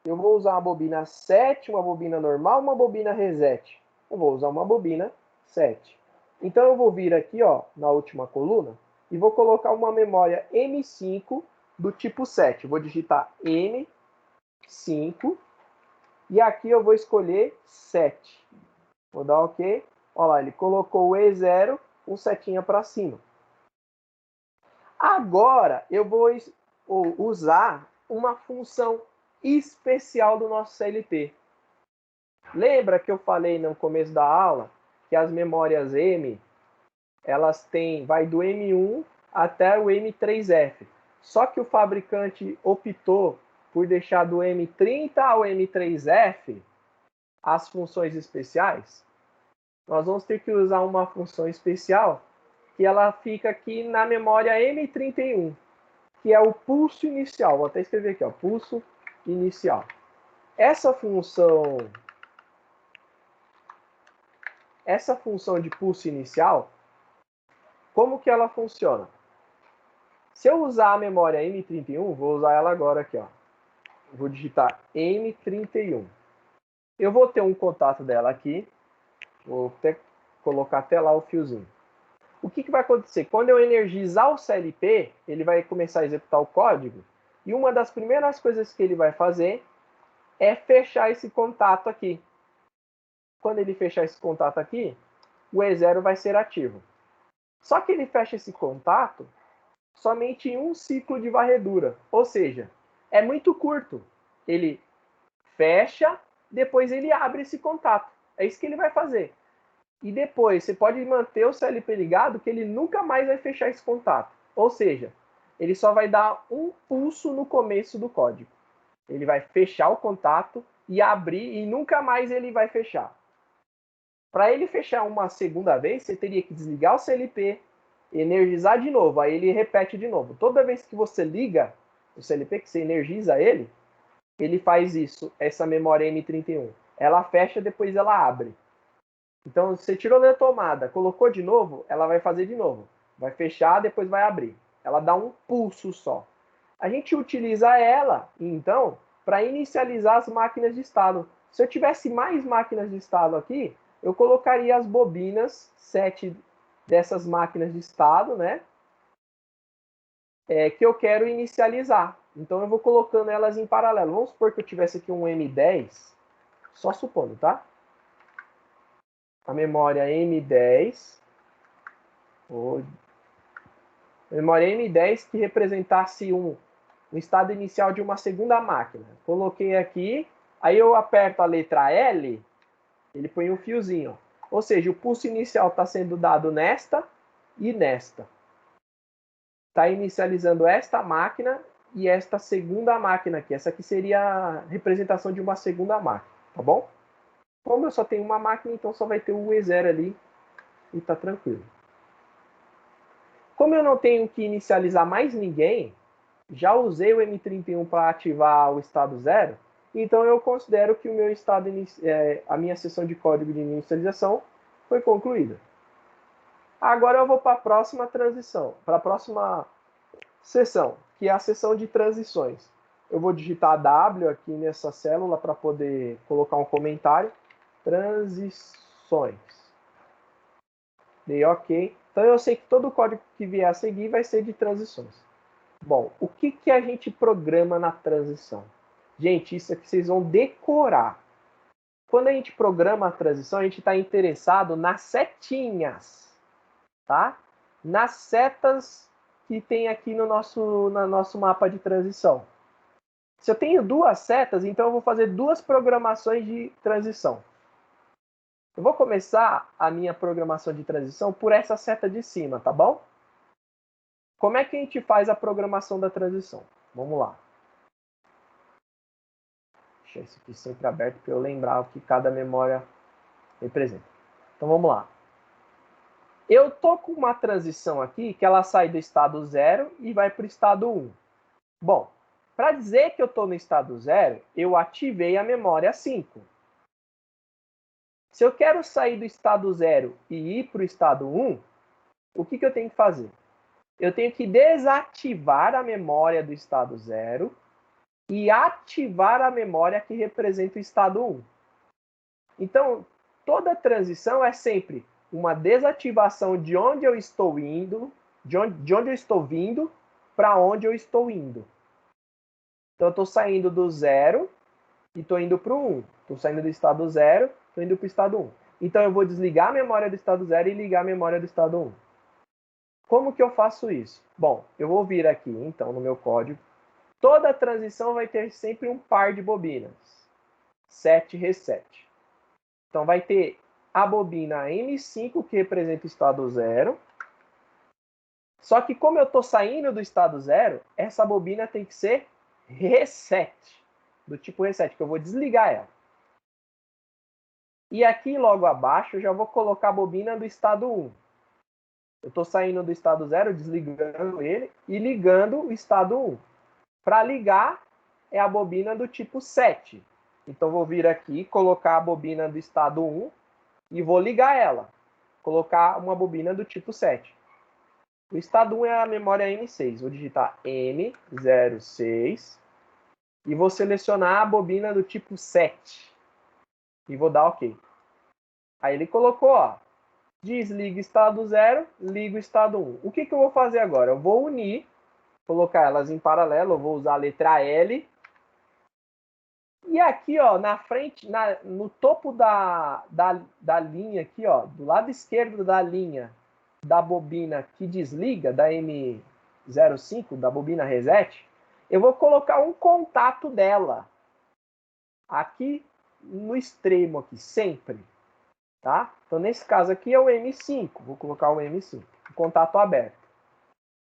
eu vou usar uma bobina 7, uma bobina normal, uma bobina reset. Eu vou usar uma bobina 7. Então eu vou vir aqui, ó, na última coluna e vou colocar uma memória M5 do tipo 7. Vou digitar M5 e aqui eu vou escolher 7. Vou dar OK. Olha lá, ele colocou o E0 com setinha para cima. Agora eu vou usar uma função especial do nosso CLP. Lembra que eu falei no começo da aula que as memórias M, elas têm, vai do M1 até o M3F. Só que o fabricante optou por deixar do M30 ao M3F as funções especiais. Nós vamos ter que usar uma função especial que ela fica aqui na memória M31, que é o pulso inicial. Vou até escrever aqui, ó, pulso inicial. Essa função de pulso inicial, como que ela funciona? Se eu usar a memória M31, vou usar ela agora aqui, ó. Vou digitar M31. Eu vou ter um contato dela aqui. Vou até colocar até lá o fiozinho. O que vai acontecer? Quando eu energizar o CLP, ele vai começar a executar o código. E uma das primeiras coisas que ele vai fazer é fechar esse contato aqui. Quando ele fechar esse contato aqui, o E0 vai ser ativo. Só que ele fecha esse contato somente em um ciclo de varredura. Ou seja, é muito curto. Ele fecha, depois ele abre esse contato. É isso que ele vai fazer. E depois, você pode manter o CLP ligado que ele nunca mais vai fechar esse contato. Ou seja, ele só vai dar um pulso no começo do código. Ele vai fechar o contato e abrir e nunca mais ele vai fechar. Para ele fechar uma segunda vez, você teria que desligar o CLP, energizar de novo, aí ele repete de novo. Toda vez que você liga o CLP, que você energiza ele, ele faz isso, essa memória M31. Ela fecha, depois ela abre. Então, você tirou da tomada, colocou de novo, ela vai fazer de novo. Vai fechar, depois vai abrir. Ela dá um pulso só. A gente utiliza ela, então, para inicializar as máquinas de estado. Se eu tivesse mais máquinas de estado aqui, eu colocaria as bobinas 7 dessas máquinas de estado, né? Que eu quero inicializar. Então, eu vou colocando elas em paralelo. Vamos supor que eu tivesse aqui um M10, só supondo, tá? A memória M10, memória M10 que representasse um estado inicial de uma segunda máquina. Coloquei aqui, aí eu aperto a letra L, ele põe um fiozinho. Ou seja, o pulso inicial está sendo dado nesta e nesta. Está inicializando esta máquina e esta segunda máquina aqui. Essa aqui seria a representação de uma segunda máquina, tá bom? Como eu só tenho uma máquina, então só vai ter o E0 ali e tá tranquilo. Como eu não tenho que inicializar mais ninguém, já usei o M31 para ativar o estado 0, Então, eu considero que o meu estado a minha sessão de código de inicialização foi concluída. Agora eu vou para a próxima transição, para a próxima sessão, que é a sessão de transições. Eu vou digitar W aqui nessa célula para poder colocar um comentário. Transições. Dei OK. Então eu sei que todo o código que vier a seguir vai ser de transições. Bom, o que a gente programa na transição? Gente, isso aqui vocês vão decorar. Quando a gente programa a transição, a gente está interessado nas setinhas, tá? Nas setas que tem aqui no nosso mapa de transição. Se eu tenho duas setas, então eu vou fazer duas programações de transição. Eu vou começar a minha programação de transição por essa seta de cima, tá bom? Como é que a gente faz a programação da transição? Vamos lá. Deixa isso aqui sempre aberto para eu lembrar o que cada memória representa. Então vamos lá. Eu tô com uma transição aqui que ela sai do estado 0 e vai para o estado 1. Bom, para dizer que eu estou no estado 0, eu ativei a memória 5. Se eu quero sair do estado 0 e ir para o estado 1, o que eu tenho que fazer? Eu tenho que desativar a memória do estado 0 e ativar a memória que representa o estado 1. Então, toda transição é sempre uma desativação de onde eu estou indo, de onde eu estou vindo, para onde eu estou indo. Então, eu estou saindo do 0 e estou indo para o 1. Estou saindo do estado 0, estou indo para o estado 1. Então, eu vou desligar a memória do estado 0 e ligar a memória do estado 1. Como que eu faço isso? Bom, eu vou vir aqui, então, no meu código. Toda transição vai ter sempre um par de bobinas. Set reset. Então, vai ter a bobina M5, que representa o estado 0. Só que como eu estou saindo do estado 0, essa bobina tem que ser reset. Do tipo reset, que eu vou desligar ela. E aqui, logo abaixo, eu já vou colocar a bobina do estado 1. Eu estou saindo do estado 0, desligando ele e ligando o estado 1. Para ligar, é a bobina do tipo 7. Então, vou vir aqui, colocar a bobina do estado 1 e vou ligar ela. Colocar uma bobina do tipo 7. O estado 1 é a memória M6. Vou digitar M06 e vou selecionar a bobina do tipo 7. E vou dar OK. Aí ele colocou, ó, desliga estado 0, liga o estado 1. O que eu vou fazer agora? Eu vou unir, colocar elas em paralelo, eu vou usar a letra L. E aqui, ó, na frente, no topo da linha aqui, ó, do lado esquerdo da linha da bobina que desliga, da M05, da bobina reset, eu vou colocar um contato dela. Aqui no extremo, aqui, sempre. Tá? Então, nesse caso aqui é o M5. Vou colocar o M5. O contato aberto.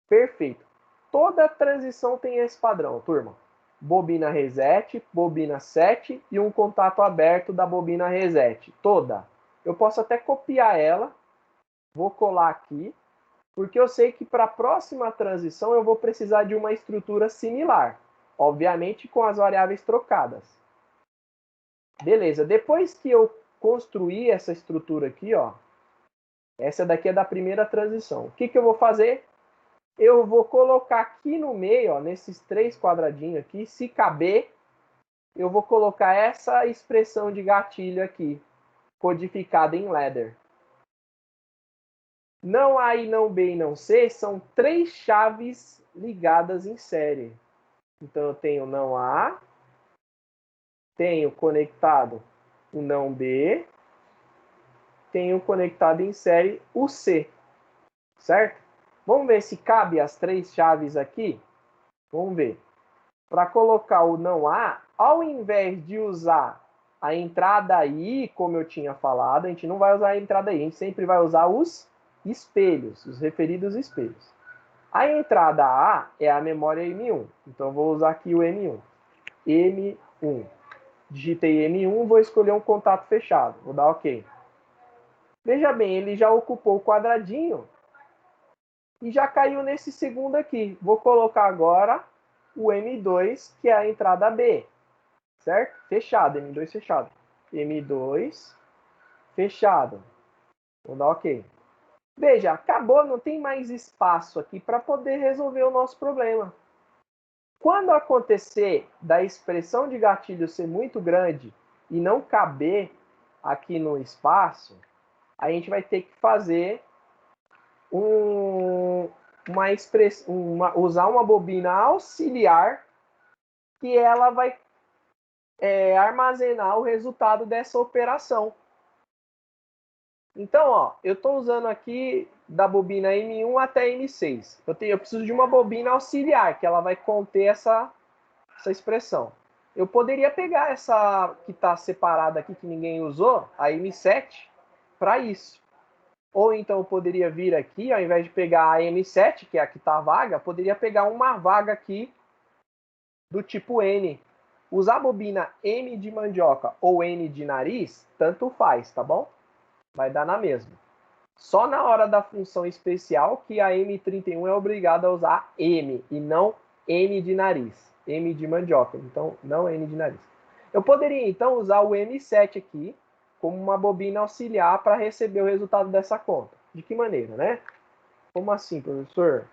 Perfeito. Toda transição tem esse padrão, turma. Bobina reset, bobina set e um contato aberto da bobina reset. Toda. Eu posso até copiar ela. Vou colar aqui. Porque eu sei que para a próxima transição eu vou precisar de uma estrutura similar. Obviamente com as variáveis trocadas. Beleza. Depois que eu construir essa estrutura aqui, ó. Essa daqui é da primeira transição. O que eu vou fazer? Eu vou colocar aqui no meio, ó, nesses 3 quadradinhos aqui, se caber, eu vou colocar essa expressão de gatilho aqui, codificada em ladder. Não A e não B e não C são 3 chaves ligadas em série. Então eu tenho não A, tenho conectado o não B, tenho conectado em série o C, certo? Vamos ver se cabe as 3 chaves aqui? Vamos ver. Para colocar o não A, ao invés de usar a entrada I, como eu tinha falado, a gente não vai usar a entrada I, a gente sempre vai usar os espelhos, os referidos espelhos. A entrada A é a memória M1, então eu vou usar aqui o M1. M1. Digitei M1, vou escolher um contato fechado, vou dar OK. Veja bem, ele já ocupou o quadradinho e já caiu nesse segundo aqui. Vou colocar agora o M2, que é a entrada B. certo? Fechado, M2 fechado. M2 fechado. Vou dar OK. Veja, acabou, não tem mais espaço aqui para poder resolver o nosso problema. Quando acontecer da expressão de gatilho ser muito grande e não caber aqui no espaço, a gente vai ter que fazer usar uma bobina auxiliar que ela vai armazenar o resultado dessa operação. Então, ó, eu estou usando aqui da bobina M1 até M6. Eu preciso de uma bobina auxiliar, que ela vai conter essa expressão. Eu poderia pegar essa que está separada aqui, que ninguém usou, a M7, para isso. Ou então eu poderia vir aqui, ao invés de pegar a M7, que é a que está vaga, poderia pegar uma vaga aqui do tipo N. Usar a bobina M de mandioca ou N de nariz, tanto faz, tá bom? Vai dar na mesma. Só na hora da função especial que a M31 é obrigada a usar M e não N de nariz. M de mandioca, então não N de nariz. Eu poderia então usar o M7 aqui como uma bobina auxiliar para receber o resultado dessa conta. De que maneira, né? Como assim, professor?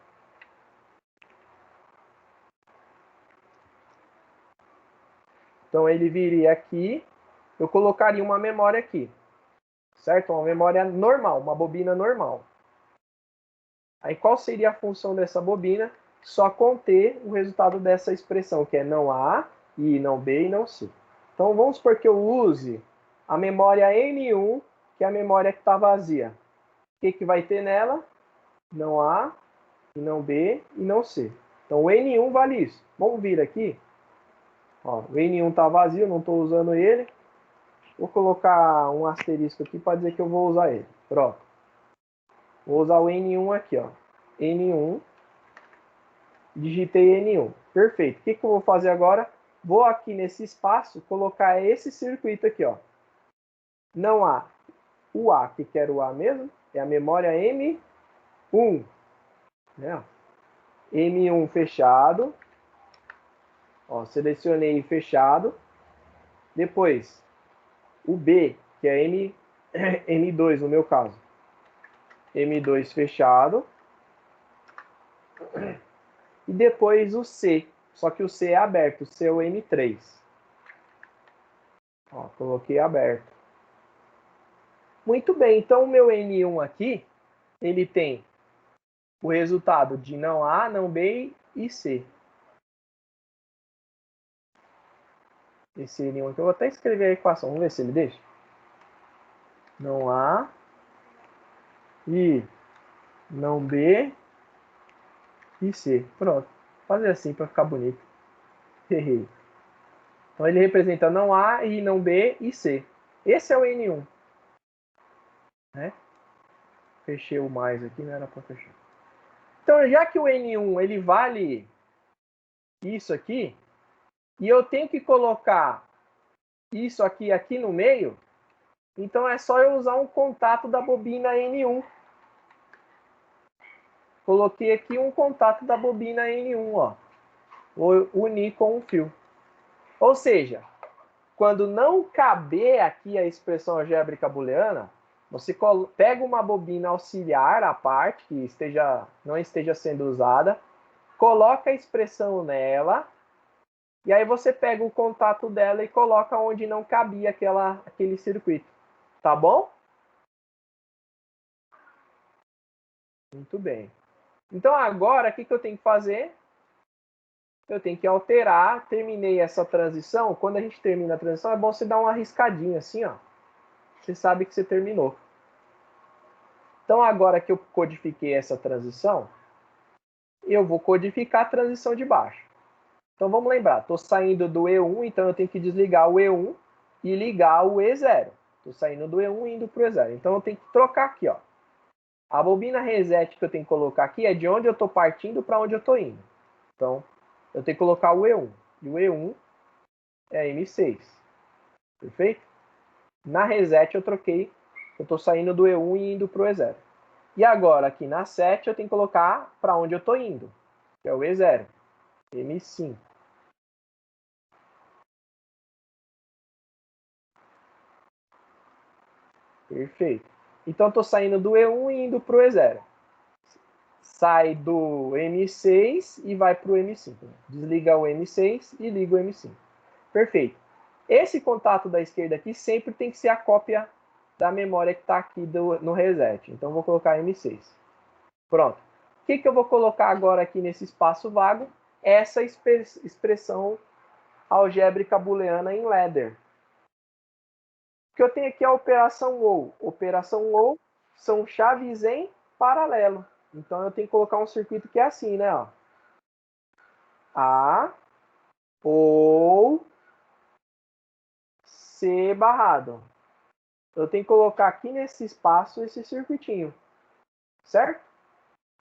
Então ele viria aqui, eu colocaria uma memória aqui, certo? Uma memória normal, uma bobina normal. Aí qual seria a função dessa bobina? Só conter o resultado dessa expressão, que é não A, e não B e não C. Então vamos supor que eu use a memória N1, que é a memória que está vazia. O que vai ter nela? Não A, e não B e não C. Então o N1 vale isso. Vamos vir aqui. Ó, o N1 está vazio, não estou usando ele. Vou colocar um asterisco aqui para dizer que eu vou usar ele. Pronto. Vou usar o N1 aqui, ó. N1. Digitei N1. Perfeito. O que eu vou fazer agora? Vou aqui nesse espaço colocar esse circuito aqui, ó. Não há o A, que quero o A mesmo, é a memória M1. Né? M1 fechado. Ó, selecionei fechado. Depois, o B, que é M2 no meu caso. M2 fechado. E depois o C. Só que o C é aberto. O C é o M3. Ó, coloquei aberto. Muito bem. Então, o meu N1 aqui, ele tem o resultado de não A, não B e C. Esse N1 aqui, eu vou até escrever a equação. Vamos ver se ele deixa. Não A e não B e C. Pronto. Vou fazer assim para ficar bonito. Então ele representa não A e não B e C. Esse é o N1. Né? Fechei o mais aqui, não era para fechar. Então, já que o N1 ele vale isso aqui, e eu tenho que colocar isso aqui no meio, então é só eu usar um contato da bobina N1. Coloquei aqui um contato da bobina N1, ó. Vou unir com um fio. Ou seja, quando não caber aqui a expressão algébrica booleana, você pega uma bobina auxiliar à parte, que não esteja sendo usada, coloca a expressão nela, e aí você pega o contato dela e coloca onde não cabia aquele circuito. Tá bom? Muito bem. Então agora, o que eu tenho que fazer? Eu tenho que alterar, terminei essa transição. Quando a gente termina a transição, é bom você dar uma arriscadinha assim, ó. Você sabe que você terminou. Então agora que eu codifiquei essa transição, eu vou codificar a transição de baixo. Então vamos lembrar, estou saindo do E1, então eu tenho que desligar o E1 e ligar o E0. Estou saindo do E1 e indo para o E0. Então eu tenho que trocar aqui, ó. A bobina reset que eu tenho que colocar aqui é de onde eu estou partindo para onde eu estou indo. Então, eu tenho que colocar o E1. E o E1 é M6. Perfeito? Na reset eu troquei. Eu estou saindo do E1 e indo para o E0. E agora, aqui na set, eu tenho que colocar para onde eu estou indo. Que é o E0. M5. Perfeito. Então, estou saindo do E1 e indo para o E0. Sai do M6 e vai para o M5. Desliga o M6 e liga o M5. Perfeito. Esse contato da esquerda aqui sempre tem que ser a cópia da memória que está aqui no reset. Então, vou colocar M6. Pronto. O que eu vou colocar agora aqui nesse espaço vago? Essa expressão algébrica booleana em ladder. O que eu tenho aqui é a operação OR. Operação OR são chaves em paralelo. Então, eu tenho que colocar um circuito que é assim, né? Ó. A, ou, C barrado. Eu tenho que colocar aqui nesse espaço esse circuitinho. Certo?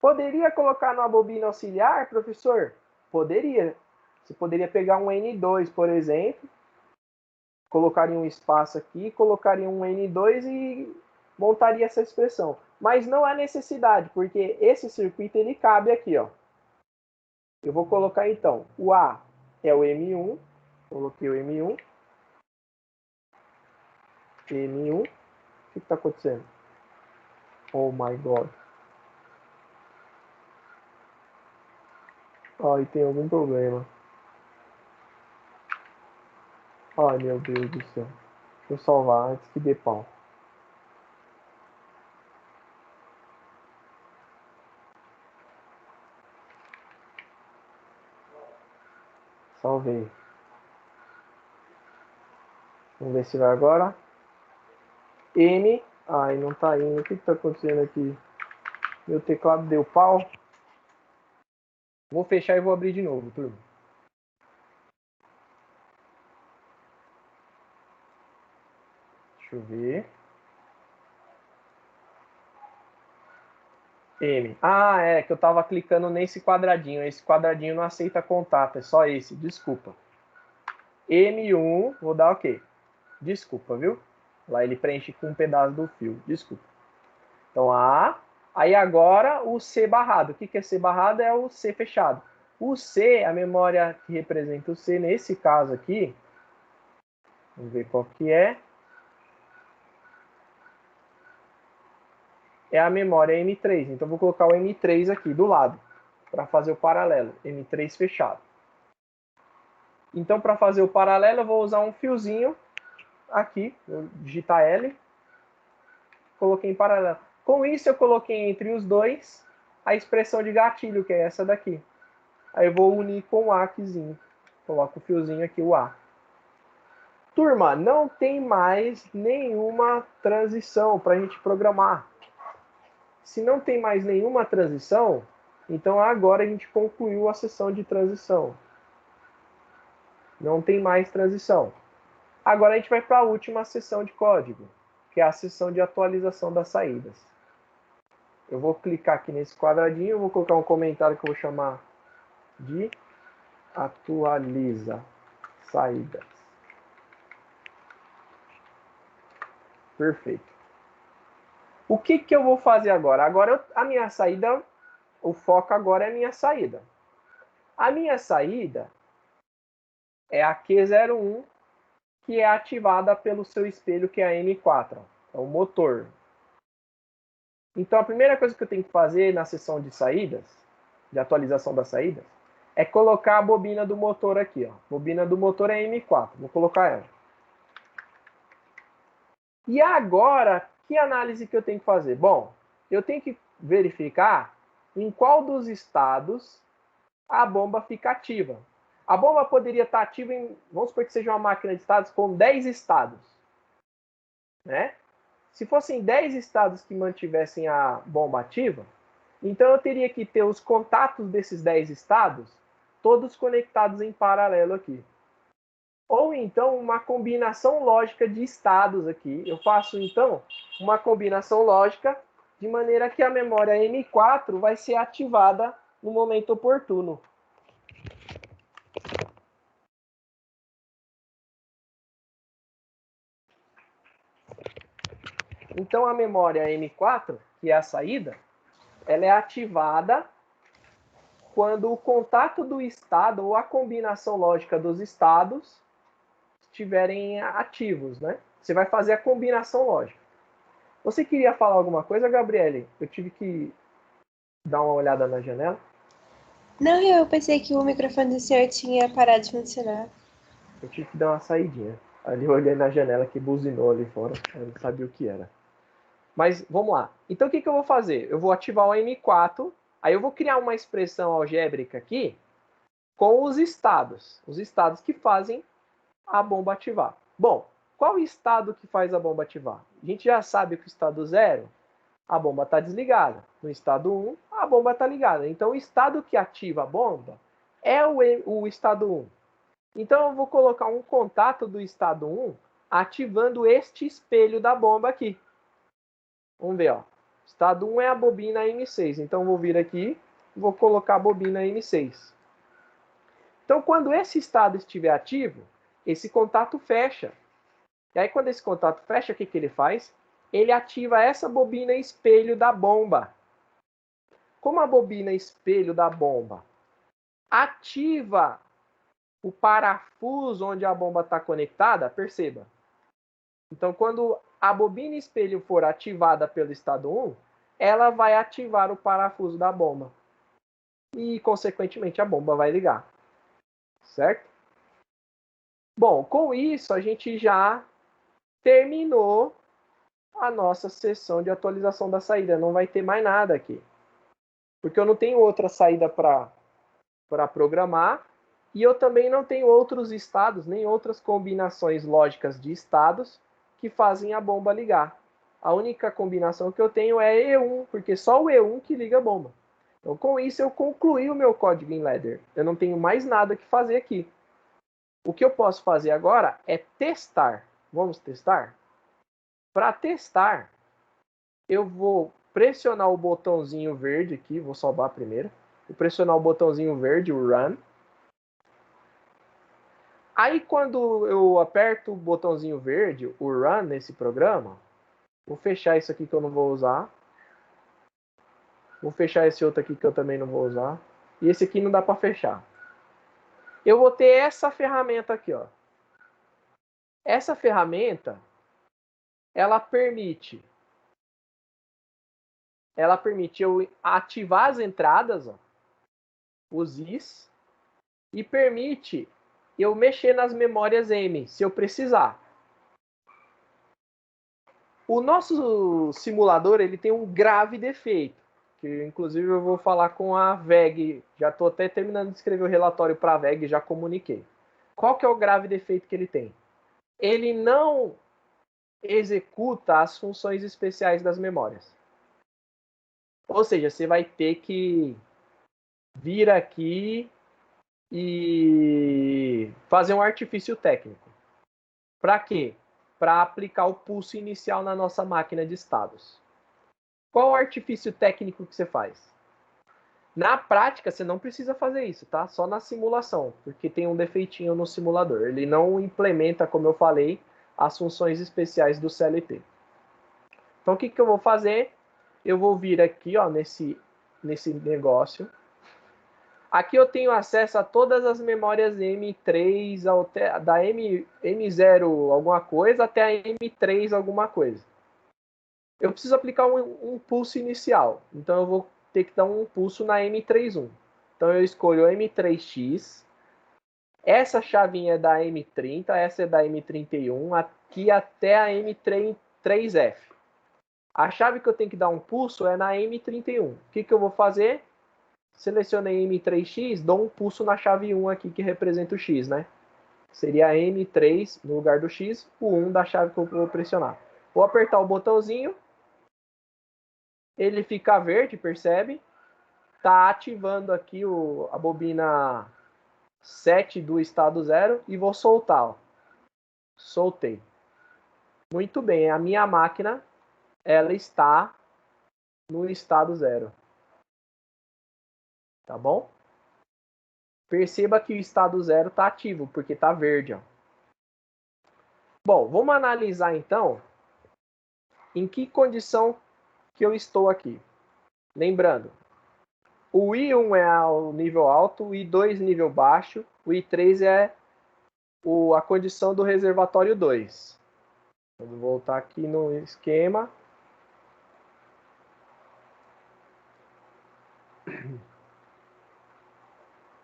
Poderia colocar numa bobina auxiliar, professor? Poderia. Você poderia pegar um N2, por exemplo, colocaria um espaço aqui, colocaria um N2 e montaria essa expressão. Mas não há necessidade, porque esse circuito ele cabe aqui, ó. Eu vou colocar então, o A é o M1, coloquei o M1. M1, o que está acontecendo? Oh my God. Ai, tem algum problema. Ai, meu Deus do céu. Deixa eu salvar antes que dê pau. Salvei. Vamos ver se vai agora. M. Ai, não tá indo. O que tá acontecendo aqui? Meu teclado deu pau. Vou fechar e vou abrir de novo, turma. Deixa eu ver. M. Ah, é que eu tava clicando nesse quadradinho. Esse quadradinho não aceita contato, é só esse. Desculpa. M1, vou dar OK. Desculpa, viu? Lá ele preenche com um pedaço do fio. Desculpa. Então, A. Aí agora o C barrado. O que é C barrado? É o C fechado. O C, a memória que representa o C, nesse caso aqui, vamos ver qual que é. É a memória M3. Então, vou colocar o M3 aqui do lado, para fazer o paralelo. M3 fechado. Então, para fazer o paralelo, eu vou usar um fiozinho aqui. Vou digitar L. Coloquei em paralelo. Com isso, eu coloquei entre os dois a expressão de gatilho, que é essa daqui. Aí eu vou unir com o A aquizinho. Coloco o fiozinho aqui, o A. Turma, não tem mais nenhuma transição para a gente programar. Se não tem mais nenhuma transição, então agora a gente concluiu a sessão de transição. Não tem mais transição. Agora a gente vai para a última sessão de código, que é a sessão de atualização das saídas. Eu vou clicar aqui nesse quadradinho, vou colocar um comentário que eu vou chamar de atualiza saídas. Perfeito. O que eu vou fazer agora? Agora a minha saída, o foco agora é a minha saída. A minha saída é a Q01, que é ativada pelo seu espelho, que é a M4, é o motor. Então a primeira coisa que eu tenho que fazer na seção de saídas, de atualização das saídas, é colocar a bobina do motor aqui. Ó. A bobina do motor é M4, vou colocar ela. E agora, que análise que eu tenho que fazer? Bom, eu tenho que verificar em qual dos estados a bomba fica ativa. A bomba poderia estar ativa em, vamos supor que seja uma máquina de estados com 10 estados. Né? Se fossem 10 estados que mantivessem a bomba ativa, então eu teria que ter os contatos desses 10 estados todos conectados em paralelo aqui. Ou então uma combinação lógica de estados aqui. Eu faço então uma combinação lógica de maneira que a memória M4 vai ser ativada no momento oportuno. Então a memória M4, que é a saída, ela é ativada quando o contato do estado ou a combinação lógica dos estados estiverem ativos, né? Você vai fazer a combinação lógica. Você queria falar alguma coisa, Gabriele? Eu tive que dar uma olhada na janela. Não, eu pensei que o microfone do senhor tinha parado de funcionar. Eu tive que dar uma saidinha. Ali eu olhei na janela que buzinou ali fora. Eu não sabia o que era. Mas vamos lá. Então o que eu vou fazer? Eu vou ativar o M4. Aí eu vou criar uma expressão algébrica aqui com os estados. Os estados que fazem a bomba ativar. Bom, qual o estado que faz a bomba ativar? A gente já sabe que o estado 0, a bomba está desligada. No estado 1, a bomba está ligada. Então o estado que ativa a bomba é o estado 1. Então eu vou colocar um contato do estado 1 ativando este espelho da bomba aqui. Vamos ver, ó. Estado 1 é a bobina M6. Então eu vou vir aqui e vou colocar a bobina M6. Então quando esse estado estiver ativo, esse contato fecha. E aí quando esse contato fecha, o que ele faz? Ele ativa essa bobina espelho da bomba. Como a bobina espelho da bomba ativa o parafuso onde a bomba está conectada, perceba. Então, quando a bobina espelho for ativada pelo estado 1, ela vai ativar o parafuso da bomba. E, consequentemente, a bomba vai ligar. Certo? Bom, com isso, a gente já terminou a nossa sessão de atualização da saída. Não vai ter mais nada aqui. Porque eu não tenho outra saída para programar. E eu também não tenho outros estados, nem outras combinações lógicas de estados que fazem a bomba ligar. A única combinação que eu tenho é E1, porque só o E1 que liga a bomba. Então, com isso, eu concluí o meu código em Ladder. Eu não tenho mais nada que fazer aqui. O que eu posso fazer agora é testar. Vamos testar? Para testar, eu vou pressionar o botãozinho verde aqui, vou salvar primeiro. Vou pressionar o botãozinho verde, o Run. Aí quando eu aperto o botãozinho verde, o Run nesse programa, vou fechar isso aqui que eu não vou usar. Vou fechar esse outro aqui que eu também não vou usar. E esse aqui não dá para fechar. Eu vou ter essa ferramenta aqui, ó. Essa ferramenta, ela permite eu ativar as entradas, ó, os IS, e permite eu mexer nas memórias M, se eu precisar. O nosso simulador ele tem um grave defeito, que inclusive eu vou falar com a VEG, já estou até terminando de escrever o relatório para a VEG, já comuniquei. Qual que é o grave defeito que ele tem? Ele não executa as funções especiais das memórias. Ou seja, você vai ter que vir aqui e fazer um artifício técnico. Para quê? Para aplicar o pulso inicial na nossa máquina de estados. Qual o artifício técnico que você faz? Na prática, você não precisa fazer isso, tá? Só na simulação, porque tem um defeitinho no simulador. Ele não implementa, como eu falei, as funções especiais do CLT. Então, o que eu vou fazer? Eu vou vir aqui, ó, nesse negócio. Aqui eu tenho acesso a todas as memórias M3, da M0 alguma coisa até a M3 alguma coisa. Eu preciso aplicar um pulso inicial. Então eu vou ter que dar um pulso na M31. Então eu escolho M3X. Essa chavinha é da M30, essa é da M31, aqui até a M3F. A chave que eu tenho que dar um pulso é na M31. O que eu vou fazer? Selecionei M3X, dou um pulso na chave 1 aqui, que representa o X, né? Seria M3 no lugar do X, o 1 da chave que eu vou pressionar. Vou apertar o botãozinho, ele fica verde, percebe? Tá ativando aqui a bobina 7 do estado 0 e vou soltar, ó. Soltei. Muito bem, a minha máquina ela está no estado 0. Tá bom? Perceba que o estado 0 está ativo, porque está verde, ó. Bom, vamos analisar então em que condição que eu estou aqui. Lembrando, o I1 é o nível alto, o I2 nível baixo, o I3 é a condição do reservatório 2. Vamos voltar aqui no esquema.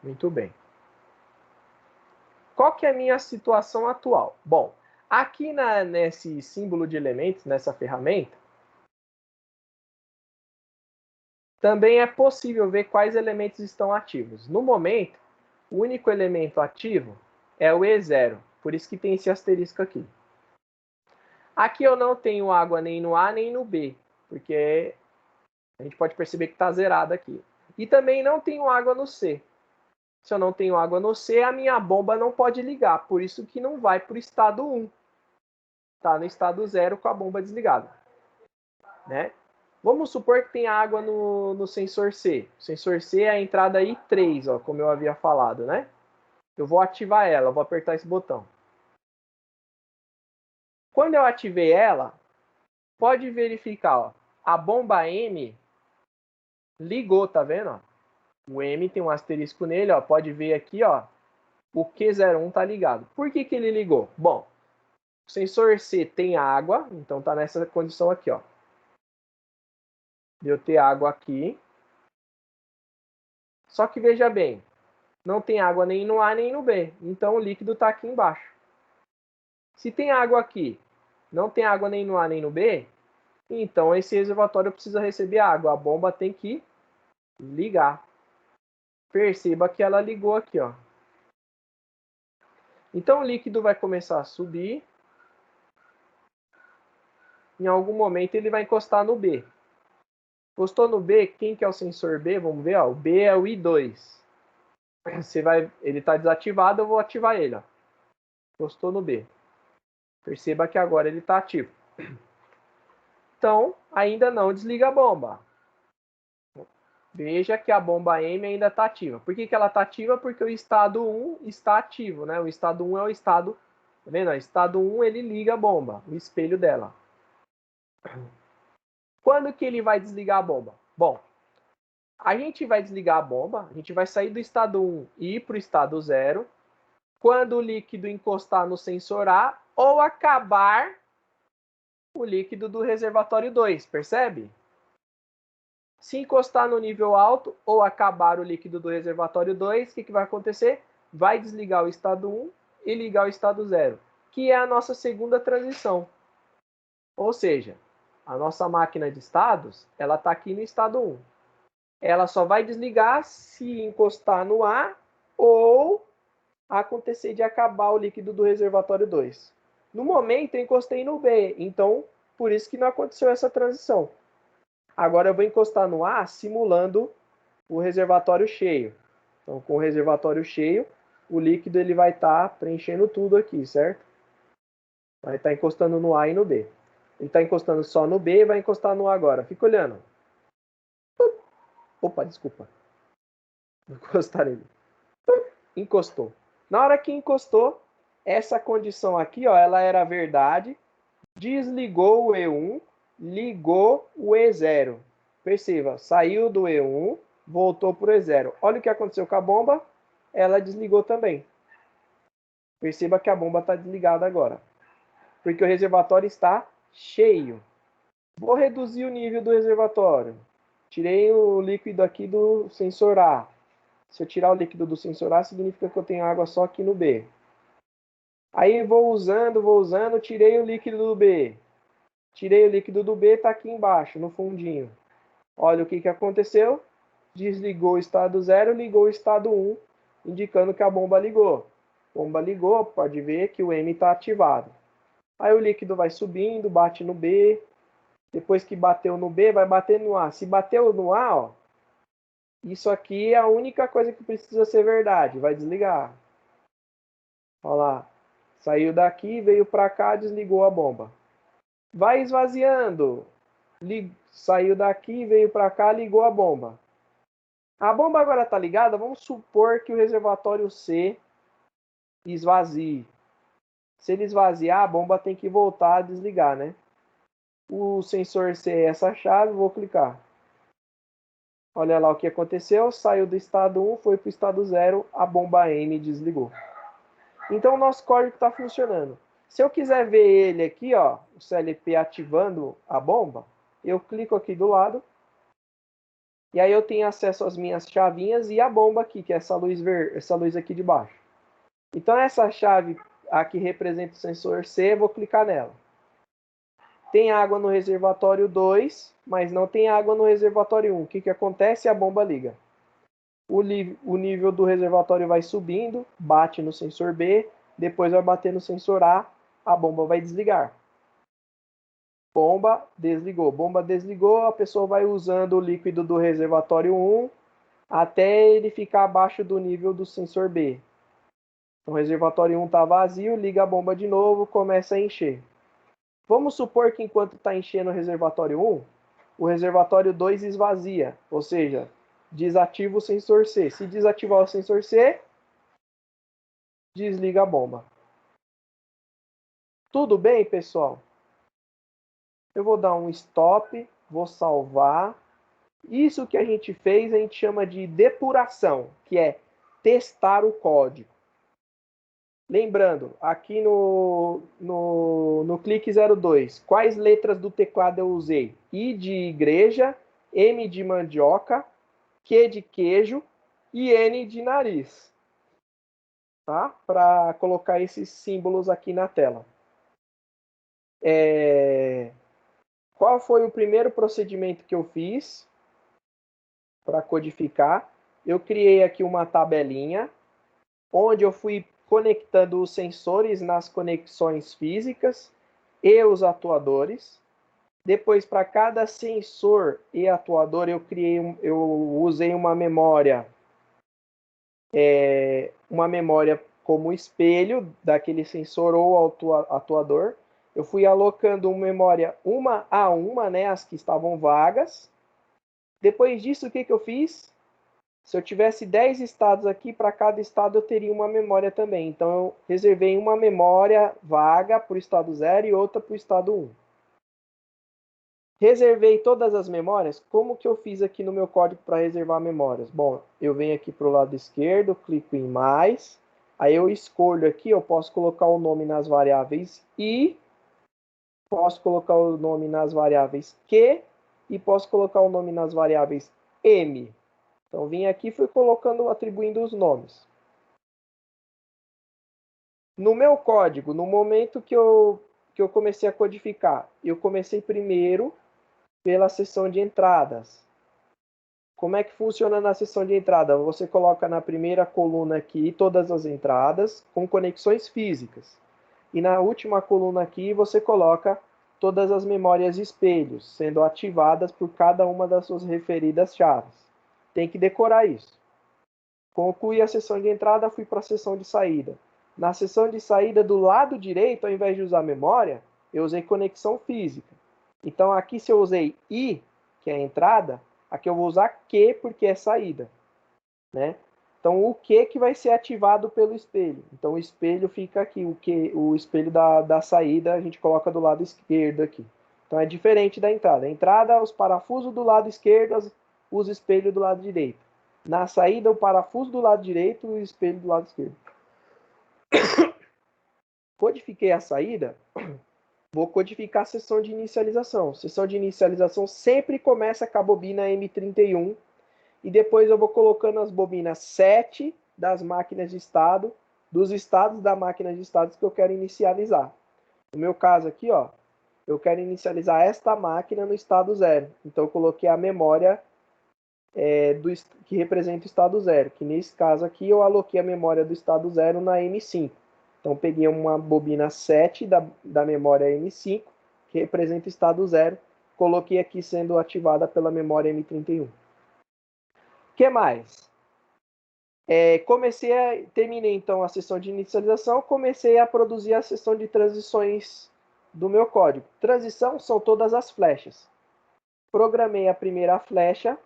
Muito bem. Qual que é a minha situação atual? Bom, aqui nesse símbolo de elementos, nessa ferramenta, também é possível ver quais elementos estão ativos. No momento, o único elemento ativo é o E0, por isso que tem esse asterisco aqui. Aqui eu não tenho água nem no A nem no B, porque a gente pode perceber que está zerado aqui. E também não tenho água no C. Se eu não tenho água no C, a minha bomba não pode ligar, por isso que não vai para o estado 1. Está no estado 0 com a bomba desligada. Né? Vamos supor que tem água no sensor C. O sensor C é a entrada I3, ó, como eu havia falado, né? Eu vou ativar ela, vou apertar esse botão. Quando eu ativei ela, pode verificar, ó, a bomba M ligou, tá vendo? O M tem um asterisco nele, ó, pode ver aqui, ó, o Q01 tá ligado. Por que ele ligou? Bom, o sensor C tem água, então tá nessa condição aqui, ó. De eu ter água aqui. Só que veja bem, não tem água nem no A nem no B, então o líquido está aqui embaixo. Se tem água aqui, não tem água nem no A nem no B, então esse reservatório precisa receber água. A bomba tem que ligar. Perceba que ela ligou aqui, ó. Então o líquido vai começar a subir. Em algum momento ele vai encostar no B. Encostou no B, quem que é o sensor B? Vamos ver, ó. O B é o I2. Ele está desativado, eu vou ativar ele, ó. Encostou no B. Perceba que agora ele está ativo. Então, ainda não desliga a bomba. Veja que a bomba M ainda está ativa. Por que ela está ativa? Porque o estado 1 está ativo, né? O estado 1 é o estado... Tá vendo? O estado 1 ele liga a bomba, o espelho dela. Quando que ele vai desligar a bomba? Bom, a gente vai desligar a bomba, a gente vai sair do estado 1 e ir para o estado 0, quando o líquido encostar no sensor A ou acabar o líquido do reservatório 2, percebe? Se encostar no nível alto ou acabar o líquido do reservatório 2, o que vai acontecer? Vai desligar o estado 1 e ligar o estado 0, que é a nossa segunda transição. Ou seja, a nossa máquina de estados, ela está aqui no estado 1. Ela só vai desligar se encostar no A ou acontecer de acabar o líquido do reservatório 2. No momento, eu encostei no B, então, por isso que não aconteceu essa transição. Agora eu vou encostar no A simulando o reservatório cheio. Então, com o reservatório cheio, o líquido ele vai estar preenchendo tudo aqui, certo? Vai estar encostando no A e no B. Ele está encostando só no B e vai encostar no A agora. Fica olhando. Opa, desculpa. Vou encostar nele. Encostou. Na hora que encostou, essa condição aqui, ó, ela era verdade. Desligou o E1, ligou o E0. Perceba, saiu do E1, voltou para o E0. Olha o que aconteceu com a bomba, ela desligou também. Perceba que a bomba está desligada agora, porque o reservatório está cheio. Vou reduzir o nível do reservatório. Tirei o líquido aqui do sensor A. Se eu tirar o líquido do sensor A, significa que eu tenho água só aqui no B. Aí vou usando, tirei o líquido do B. Tirei o líquido do B, está aqui embaixo, no fundinho. Olha o que aconteceu. Desligou o estado 0, ligou o estado 1, indicando que a bomba ligou. Bomba ligou, pode ver que o M está ativado. Aí o líquido vai subindo, bate no B. Depois que bateu no B, vai bater no A. Se bateu no A, ó, isso aqui é a única coisa que precisa ser verdade. Vai desligar. Olha lá. Saiu daqui, veio para cá, desligou a bomba. Vai esvaziando. Saiu daqui, veio para cá, ligou a bomba. A bomba agora está ligada, vamos supor que o reservatório C esvazie. Se ele esvaziar, a bomba tem que voltar a desligar, né? O sensor C é essa chave, vou clicar. Olha lá o que aconteceu, saiu do estado 1, foi para o estado 0, a bomba N desligou. Então o nosso código está funcionando. Se eu quiser ver ele aqui, ó, o CLP ativando a bomba, eu clico aqui do lado. E aí eu tenho acesso às minhas chavinhas e a bomba aqui, que é essa luz aqui de baixo. Então essa chave aqui representa o sensor C, vou clicar nela. Tem água no reservatório 2, mas não tem água no reservatório 1. O que acontece? A bomba liga. O nível do reservatório vai subindo, bate no sensor B, depois vai bater no sensor A bomba vai desligar. Bomba desligou, a pessoa vai usando o líquido do reservatório 1 até ele ficar abaixo do nível do sensor B. Então, o reservatório 1 está vazio, liga a bomba de novo, começa a encher. Vamos supor que enquanto está enchendo o reservatório 1, o reservatório 2 esvazia, ou seja, desativa o sensor C. Se desativar o sensor C, desliga a bomba. Tudo bem, pessoal? Eu vou dar um stop, vou salvar. Isso que a gente fez, a gente chama de depuração, que é testar o código. Lembrando, aqui no clique 02, quais letras do teclado eu usei? I de igreja, M de mandioca, Q de queijo e N de nariz. Tá? Para colocar esses símbolos aqui na tela. Qual foi o primeiro procedimento que eu fiz para codificar? Eu criei aqui uma tabelinha, onde eu fui conectando os sensores nas conexões físicas e os atuadores. Depois, para cada sensor e atuador, eu usei uma memória como espelho daquele sensor ou atuador. Eu fui alocando uma memória uma a uma, né, as que estavam vagas. Depois disso, o que eu fiz? Se eu tivesse 10 estados aqui, para cada estado eu teria uma memória também. Então, eu reservei uma memória vaga para o estado 0 e outra para o estado 1. Reservei todas as memórias. Como que eu fiz aqui no meu código para reservar memórias? Bom, eu venho aqui para o lado esquerdo, clico em mais. Aí eu escolho aqui, eu posso colocar o nome nas variáveis I, posso colocar o nome nas variáveis Q e posso colocar o nome nas variáveis M. Então, vim aqui e fui colocando, atribuindo os nomes. No meu código, no momento que eu comecei a codificar, eu comecei primeiro pela seção de entradas. Como é que funciona na seção de entrada? Você coloca na primeira coluna aqui todas as entradas com conexões físicas. E na última coluna aqui você coloca todas as memórias espelhos, sendo ativadas por cada uma das suas referidas chaves. Tem que decorar isso. Concluí a sessão de entrada, fui para a sessão de saída. Na sessão de saída, do lado direito, ao invés de usar memória, eu usei conexão física. Então, aqui se eu usei I, que é a entrada, aqui eu vou usar Q, porque é saída. Né? Então, o Q que vai ser ativado pelo espelho. Então, o espelho fica aqui. O espelho da saída a gente coloca do lado esquerdo aqui. Então, é diferente da entrada. A entrada, os parafusos do lado esquerdo, os espelhos do lado direito. Na saída, o parafuso do lado direito e o espelho do lado esquerdo. Codifiquei a saída, vou codificar a sessão de inicialização. Sessão de inicialização sempre começa com a bobina M31 e depois eu vou colocando as bobinas 7 das máquinas de estado, dos estados da máquina de estados que eu quero inicializar. No meu caso aqui, ó, eu quero inicializar esta máquina no estado 0. Então eu coloquei a memória que representa o estado 0, que nesse caso aqui eu aloquei a memória do estado 0 na M5. Então peguei uma bobina 7 da memória M5, que representa o estado 0, coloquei aqui sendo ativada pela memória M31. O que mais? Terminei então a sessão de inicialização, comecei a produzir a sessão de transições do meu código. Transição são todas as flechas. Programei a primeira flecha.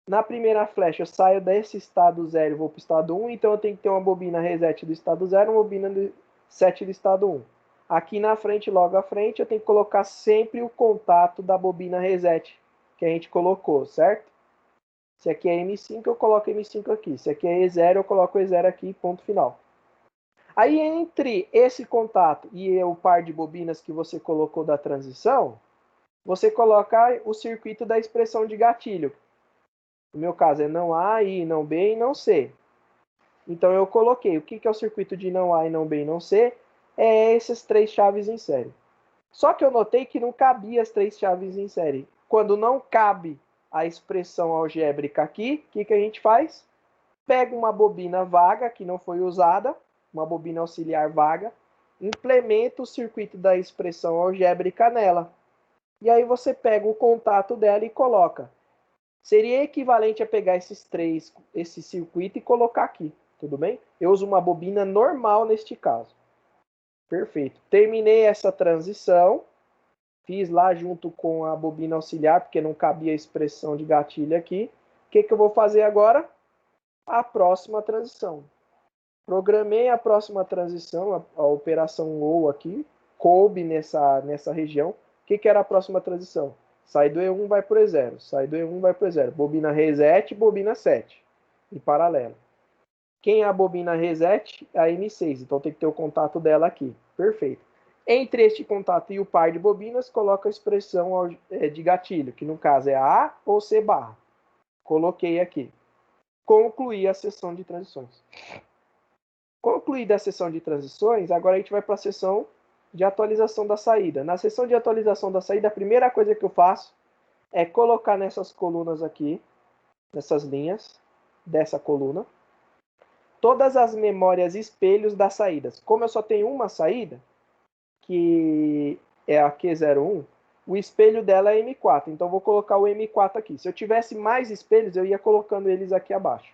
Na primeira flecha, eu saio desse estado 0 e vou para o estado 1, então eu tenho que ter uma bobina reset do estado 0 e uma bobina set do estado 1. Aqui na frente, logo à frente, eu tenho que colocar sempre o contato da bobina reset que a gente colocou, certo? Se aqui é M5, eu coloco M5 aqui. Se aqui é E0, eu coloco E0 aqui, ponto final. Aí, entre esse contato e o par de bobinas que você colocou da transição, você coloca o circuito da expressão de gatilho. No meu caso é não A, I, não B e não C. Então eu coloquei o que é o circuito de não A e não B e não C? É essas três chaves em série. Só que eu notei que não cabia as três chaves em série. Quando não cabe a expressão algébrica aqui, o que a gente faz? Pega uma bobina vaga que não foi usada, uma bobina auxiliar vaga, implementa o circuito da expressão algébrica nela. E aí você pega o contato dela e coloca. Seria equivalente a pegar esse circuito e colocar aqui, tudo bem? Eu uso uma bobina normal neste caso. Perfeito. Terminei essa transição. Fiz lá junto com a bobina auxiliar, porque não cabia a expressão de gatilho aqui. O que eu vou fazer agora? A próxima transição. Programei a próxima transição, a operação OU aqui, coube nessa região. O que era a próxima transição? Sai do E1, vai para o E0. Sai do E1, vai para o E0. Bobina reset, bobina set. Em paralelo. Quem é a bobina reset? É a M6. Então tem que ter o contato dela aqui. Perfeito. Entre este contato e o par de bobinas, coloca a expressão de gatilho, que no caso é A ou C barra. Coloquei aqui. Concluí a sessão de transições. Concluída a sessão de transições, agora a gente vai para a sessão de atualização da saída. Na sessão de atualização da saída, a primeira coisa que eu faço é colocar nessas colunas aqui, nessas linhas dessa coluna, todas as memórias espelhos das saídas. Como eu só tenho uma saída, que é a Q01, o espelho dela é M4. Então, vou colocar o M4 aqui. Se eu tivesse mais espelhos, eu ia colocando eles aqui abaixo.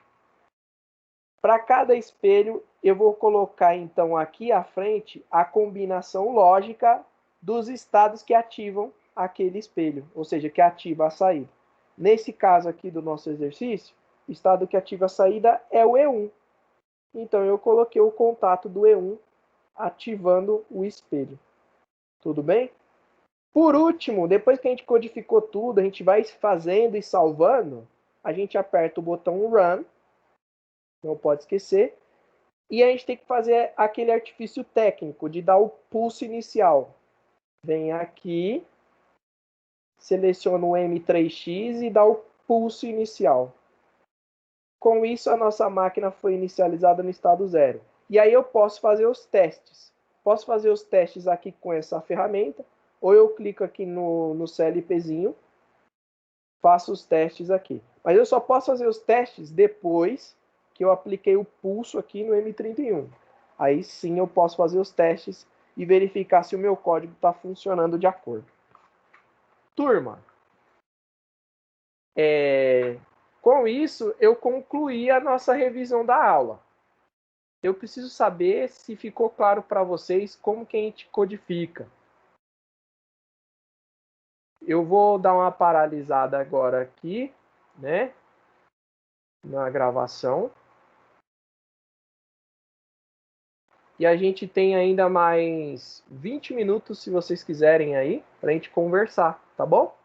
Para cada espelho, eu vou colocar, então, aqui à frente, a combinação lógica dos estados que ativam aquele espelho, ou seja, que ativa a saída. Nesse caso aqui do nosso exercício, o estado que ativa a saída é o E1. Então, eu coloquei o contato do E1 ativando o espelho. Tudo bem? Por último, depois que a gente codificou tudo, a gente vai fazendo e salvando, a gente aperta o botão Run, não pode esquecer, e a gente tem que fazer aquele artifício técnico de dar o pulso inicial. Vem aqui, seleciona o M3X e dá o pulso inicial. Com isso, a nossa máquina foi inicializada no estado zero. E aí eu posso fazer os testes. Posso fazer os testes aqui com essa ferramenta, ou eu clico aqui no CLPzinho, faço os testes aqui. Mas eu só posso fazer os testes depois que eu apliquei o pulso aqui no M31. Aí sim eu posso fazer os testes e verificar se o meu código está funcionando de acordo. Turma, com isso eu concluí a nossa revisão da aula. Eu preciso saber se ficou claro para vocês como que a gente codifica. Eu vou dar uma paralisada agora aqui, né, na gravação. E a gente tem ainda mais 20 minutos, se vocês quiserem aí, para a gente conversar, tá bom?